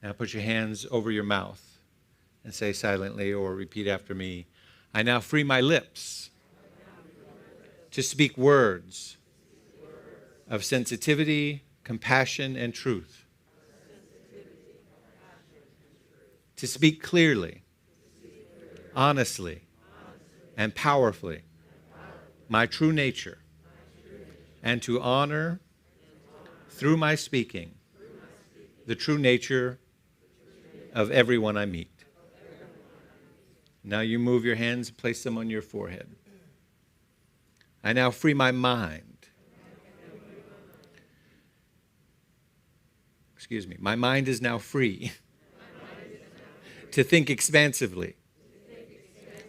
Now put your hands over your mouth and say silently or repeat after me, I now free my lips to speak words of sensitivity, compassion, and truth. To speak clearly, honestly, and powerfully my true nature, and to honor, through my speaking, the true nature of everyone I meet. Now you move your hands, place them on your forehead. I now free my mind. My mind is now free to think expansively,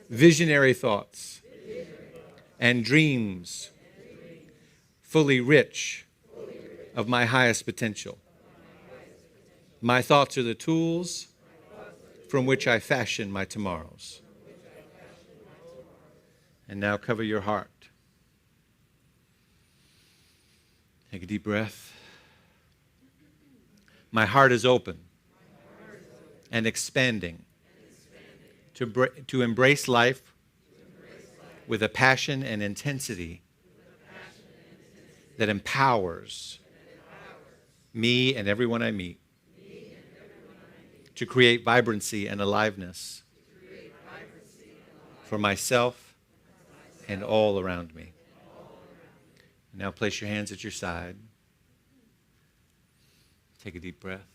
visionary thoughts, and dreams fully rich of my highest potential. My thoughts are the tools from which I fashion my tomorrows. And now cover your heart. Take a deep breath. My heart is open and expanding to embrace life with a passion and intensity that empowers me and everyone I meet, to create vibrancy and aliveness for myself and all around me. Now place your hands at your side. Take a deep breath.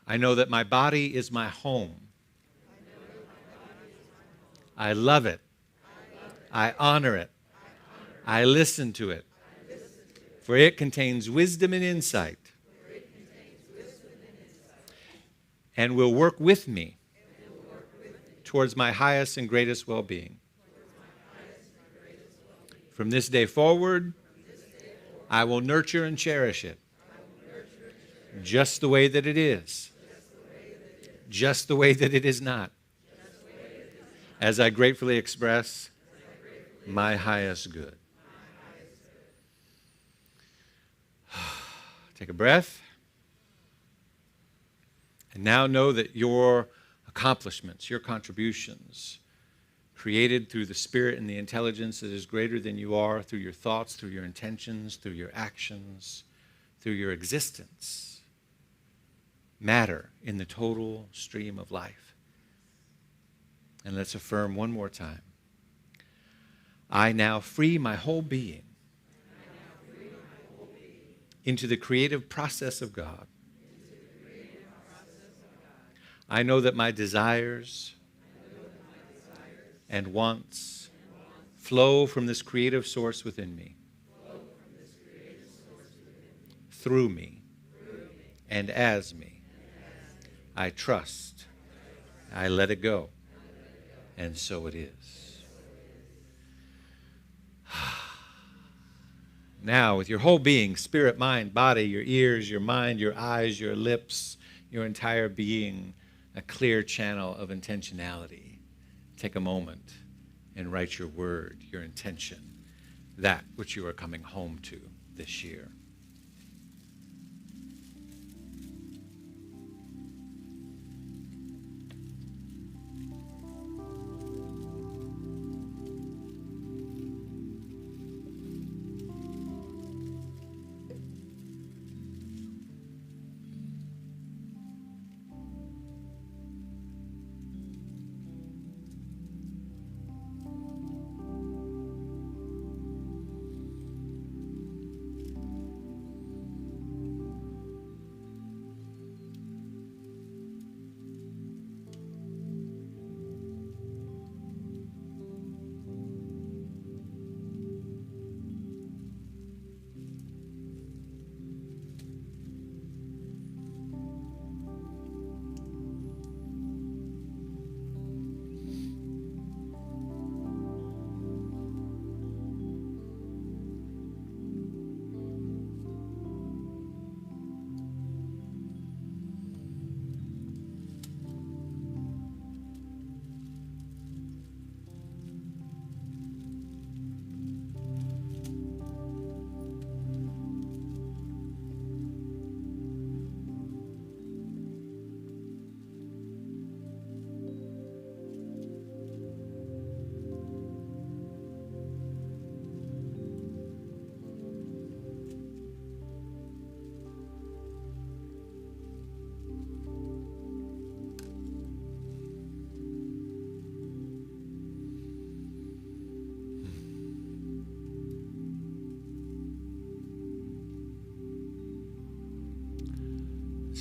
I know that my body is my home. I love it. I honor it. I listen to it. For it contains wisdom and insight. And will work with me towards my highest and greatest well-being. From this day forward, I will nurture and cherish it just the way that it is, just the way that it is not, as I gratefully express my highest good. Take a breath. And now know that your accomplishments, your contributions, created through the spirit and the intelligence that is greater than you are, through your thoughts, through your intentions, through your actions, through your existence, matter in the total stream of life. And let's affirm one more time. I now free my whole being into the creative process of God. I know that my desires and wants flow from this creative source within me, through me, and as me. I trust. I let it go. And so it is. Now, with your whole being, spirit, mind, body, your ears, your mind, your eyes, your lips, your entire being, a clear channel of intentionality. Take a moment and write your word, your intention, that which you are coming home to this year.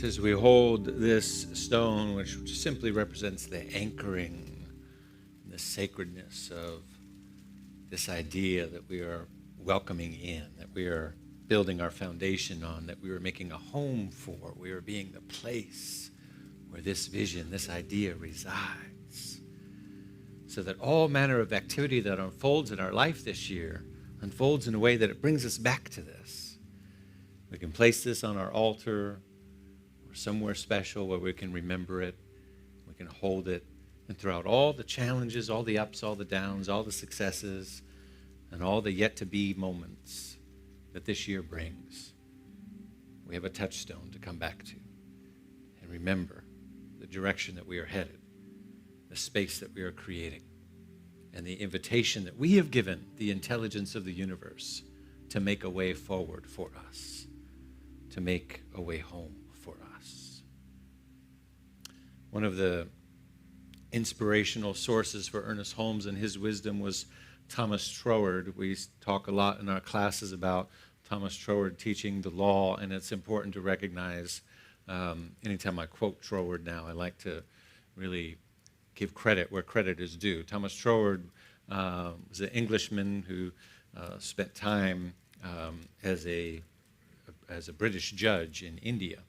As we hold this stone, which simply represents the anchoring, the sacredness of this idea that we are welcoming in, that we are building our foundation on, that we are making a home for, we are being the place where this vision, this idea resides, so that all manner of activity that unfolds in our life this year unfolds in a way that it brings us back to this. We can place this on our altar, somewhere special where we can remember it, we can hold it, and throughout all the challenges, all the ups, all the downs, all the successes, and all the yet-to-be moments that this year brings, we have a touchstone to come back to and remember the the direction that we are headed, the space that we are creating, and the invitation that we have given the intelligence of the universe to make a way forward for us, to make a way home for us. One of the inspirational sources for Ernest Holmes and his wisdom was Thomas Troward. We talk a lot in our classes about Thomas Troward teaching the law, and it's important to recognize, anytime I quote Troward now, I like to really give credit where credit is due. Thomas Troward was an Englishman who spent time as a British judge in India.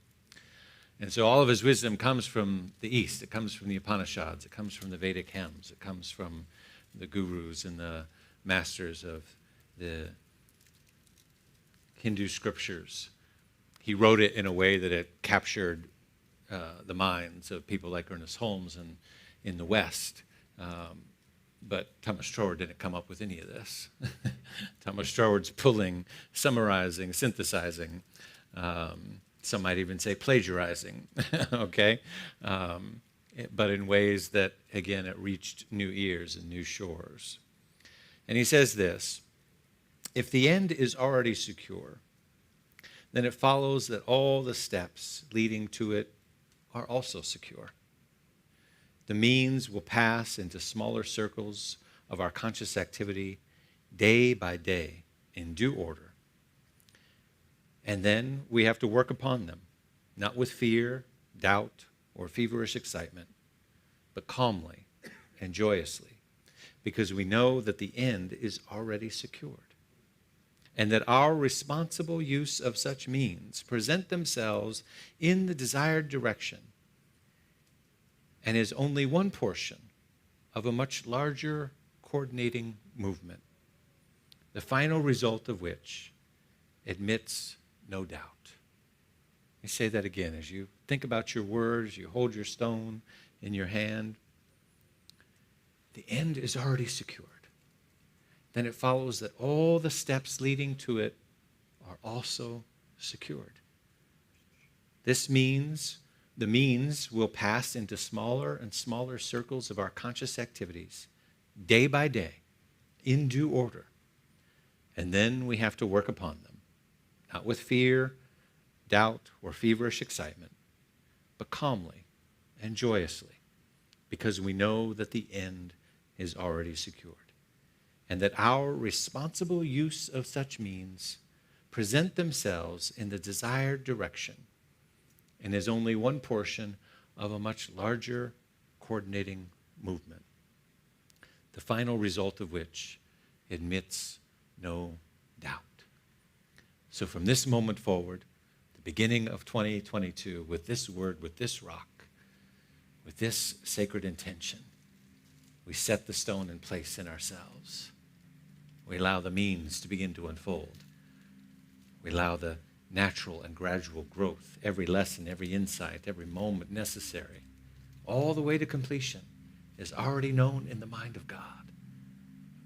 And so all of his wisdom comes from the East. It comes from the Upanishads. It comes from the Vedic hymns. It comes from the gurus and the masters of the Hindu scriptures. He wrote it in a way that it captured the minds of people like Ernest Holmes and in the West. But Thomas Troward didn't come up with any of this. Thomas Troward's pulling, summarizing, synthesizing, some might even say plagiarizing, okay? But in ways that, again, it reached new ears and new shores. And he says this: if the end is already secure, then it follows that all the steps leading to it are also secure. The means will pass into smaller circles of our conscious activity day by day in due order. And then we have to work upon them, not with fear, doubt, or feverish excitement, but calmly and joyously, because we know that the end is already secured, and that our responsible use of such means present themselves in the desired direction and is only one portion of a much larger coordinating movement, the final result of which admits no doubt. Let me say that again. As you think about your words, you hold your stone in your hand, the end is already secured. Then it follows that all the steps leading to it are also secured. This means the means will pass into smaller and smaller circles of our conscious activities, day by day, in due order. And then we have to work upon them, not with fear, doubt, or feverish excitement, but calmly and joyously, because we know that the end is already secured, and that our responsible use of such means present themselves in the desired direction and is only one portion of a much larger coordinating movement, the final result of which admits no doubt. So from this moment forward, the beginning of 2022, with this word, with this rock, with this sacred intention, we set the stone in place in ourselves. We allow the means to begin to unfold. We allow the natural and gradual growth, every lesson, every insight, every moment necessary, all the way to completion, is already known in the mind of God.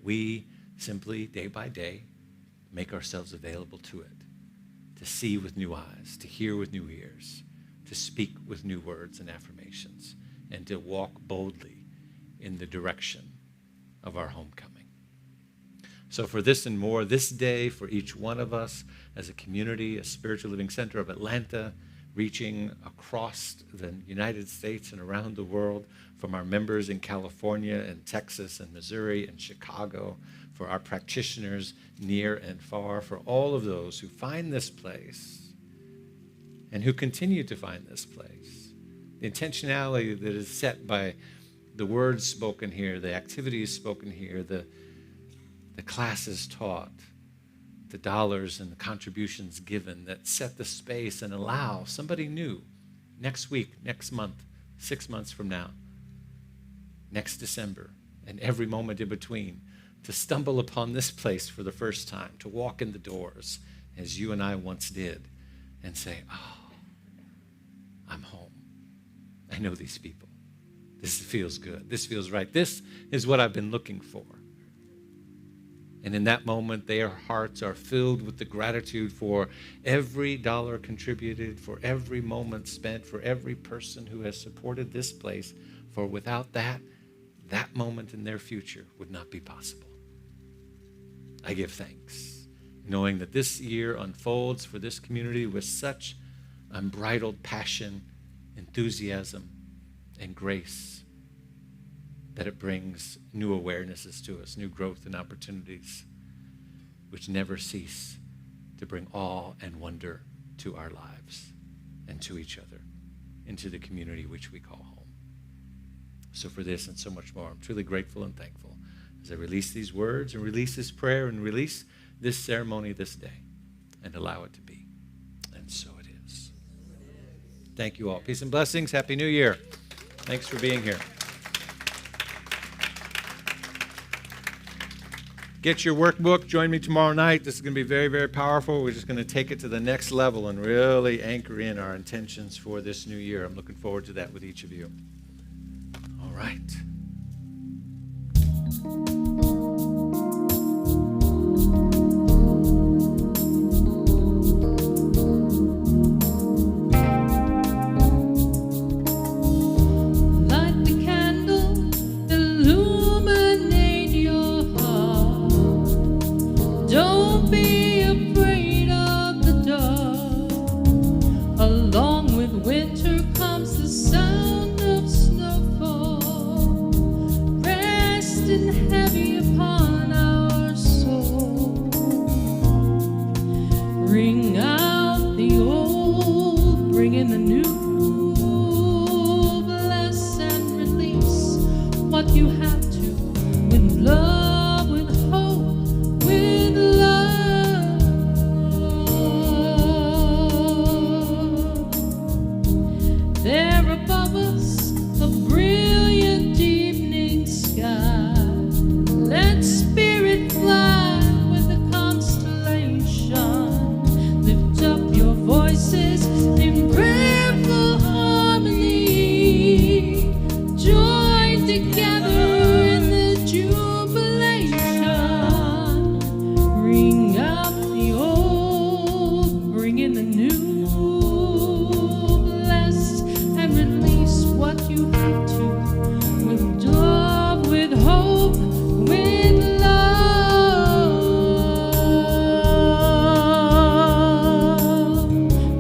We simply, day by day, make ourselves available to it, to see with new eyes, to hear with new ears, to speak with new words and affirmations, and to walk boldly in the direction of our homecoming. So for this and more, this day, for each one of us as a community, a spiritual living center of Atlanta, reaching across the United States and around the world, from our members in California and Texas and Missouri and Chicago, for our practitioners near and far, for all of those who find this place and who continue to find this place. The intentionality that is set by the words spoken here, the activities spoken here, the classes taught, the dollars and the contributions given that set the space and allow somebody new next week, next month, 6 months from now, next December, and every moment in between, to stumble upon this place for the first time, to walk in the doors as you and I once did and say, oh, I'm home. I know these people. This feels good. This feels right. This is what I've been looking for. And in that moment, their hearts are filled with the gratitude for every dollar contributed, for every moment spent, for every person who has supported this place. For without that, that moment in their future would not be possible. I give thanks, knowing that this year unfolds for this community with such unbridled passion, enthusiasm, and grace, that it brings new awarenesses to us, new growth and opportunities, which never cease to bring awe and wonder to our lives and to each other, into the community which we call home. So for this and so much more, I'm truly grateful and thankful as I release these words and release this prayer and release this ceremony this day, and allow it to be. And so it is. Thank you all. Peace and blessings. Happy New Year. Thanks for being here. Get your workbook. Join me tomorrow night. This is going to be very, very powerful. We're just going to take it to the next level and really anchor in our intentions for this new year. I'm looking forward to that with each of you. All right. Light the candle, illuminate your heart. Don't be afraid of the dark. Along with winter comes the sound of snowfall, resting heavy upon our soul. Ring out the old, bring in the new. Bless and release what you have to, with love, with hope, with love. There above us, a brilliant evening sky. Let spirit fly with the constellation. Lift up your voices in prayerful harmony. Join together in the jubilation. Ring out the old, bring in the new. Bless and release what you have to, with love, with hope, with love,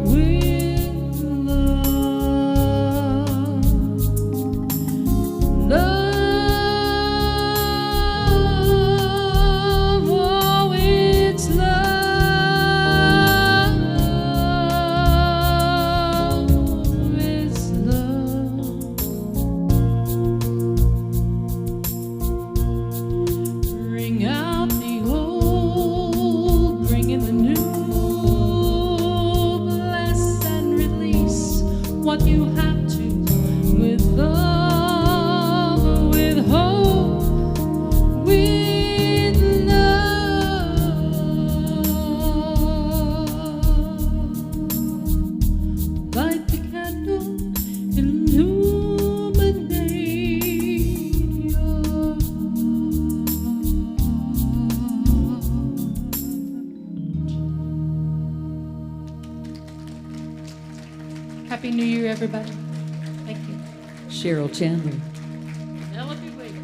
with love, oh, it's love, it's love. Ring out the old, bring in the new. Bless and release what you have to, with love, with hope, with love. Light the candle, illuminate your heart. Happy New Year, everybody. Thank you. Cheryl Chandler. Penelope Wade.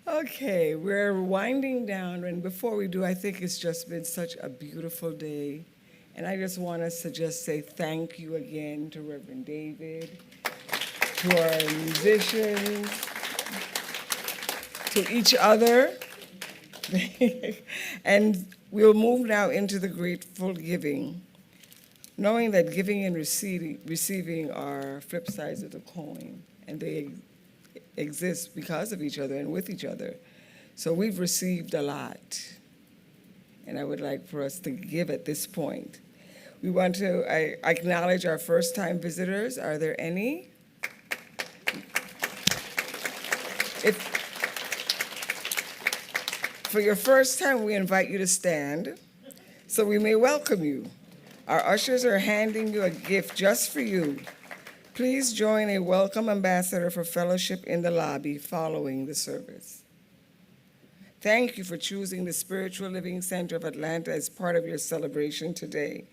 Okay, we're winding down, and before we do, I think it's just been such a beautiful day. And I just want us to just say thank you again to Reverend David, to our musicians, to each other. And we'll move now into the grateful giving, knowing that giving and receiving are flip sides of the coin, and they exist because of each other and with each other. So we've received a lot, and I would like for us to give at this point. We want to acknowledge our first-time visitors. Are there any? If For your first time, we invite you to stand so we may welcome you. Our ushers are handing you a gift just for you. Please join a welcome ambassador for fellowship in the lobby following the service. Thank you for choosing the Spiritual Living Center of Atlanta as part of your celebration today.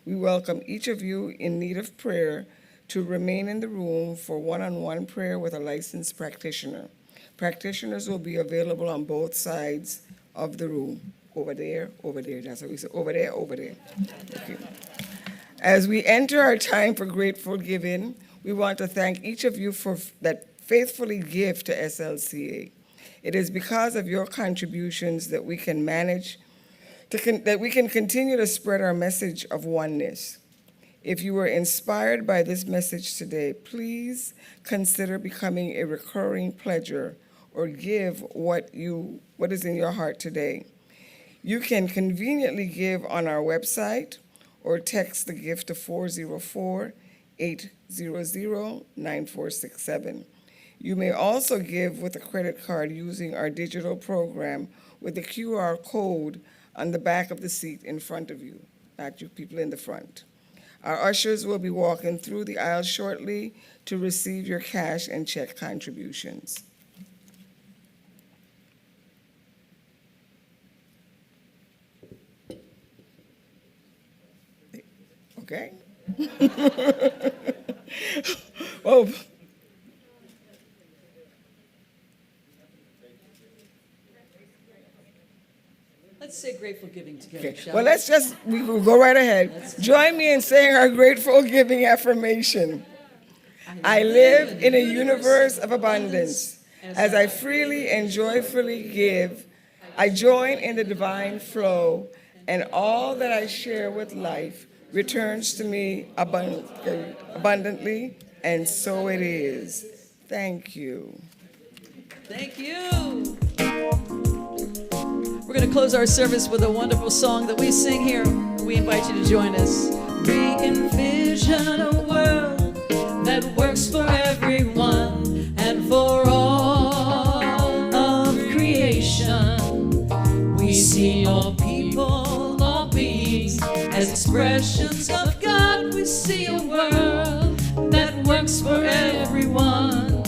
We welcome each of you in need of prayer to remain in the room for one-on-one prayer with a licensed practitioner. Practitioners will be available on both sides of the room. Over there, that's what we say, over there. Okay. As we enter our time for grateful giving, we want to thank each of you for that faithfully give to SLCA. It is because of your contributions that we can continue to spread our message of oneness. If you were inspired by this message today, please consider becoming a recurring pledger or give what is in your heart today. You can conveniently give on our website or text the gift to 404-800-9467. You may also give with a credit card using our digital program with the QR code on the back of the seat in front of you, not you people in the front. Our ushers will be walking through the aisle shortly to receive your cash and check contributions. Okay? Oh. Let's say grateful giving together, Okay. shall Well, we? we will go right ahead. Join me in saying our grateful giving affirmation. I live in a universe of abundance. As I freely and joyfully give, I join in the divine flow, and all that I share with life returns to me abundantly, and so it is. Thank you. Thank you. We're going to close our service with a wonderful song that we sing here. We invite you to join us. We envision a world that works for everyone and for all of creation. We see all people, all beings as expressions of God. We see a world that works for everyone.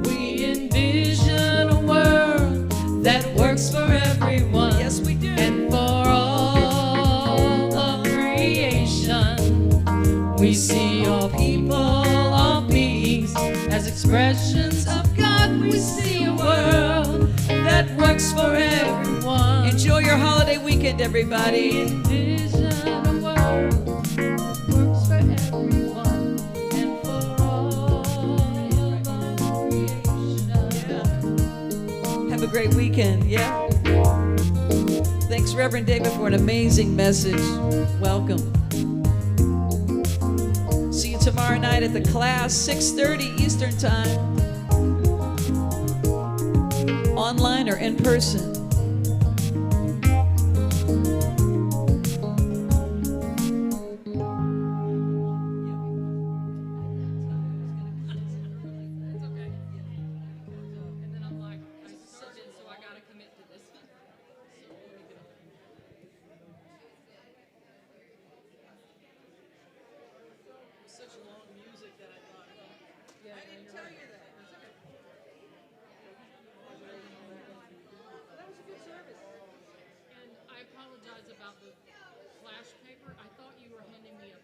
We envision a world that works for everyone. Yes, we do. And for all of creation. We see all people, all beings as expressions of God. We see a world that works for everyone. Enjoy your holiday weekend, everybody. Envision a world that works for everyone and for all of creation. Yeah. Have a great weekend, yeah? Thanks, Reverend David, for an amazing message. Welcome. See you tomorrow night at the class, 6:30 Eastern Time. Online or in person. And I apologize about the flash paper. I thought you were handing me a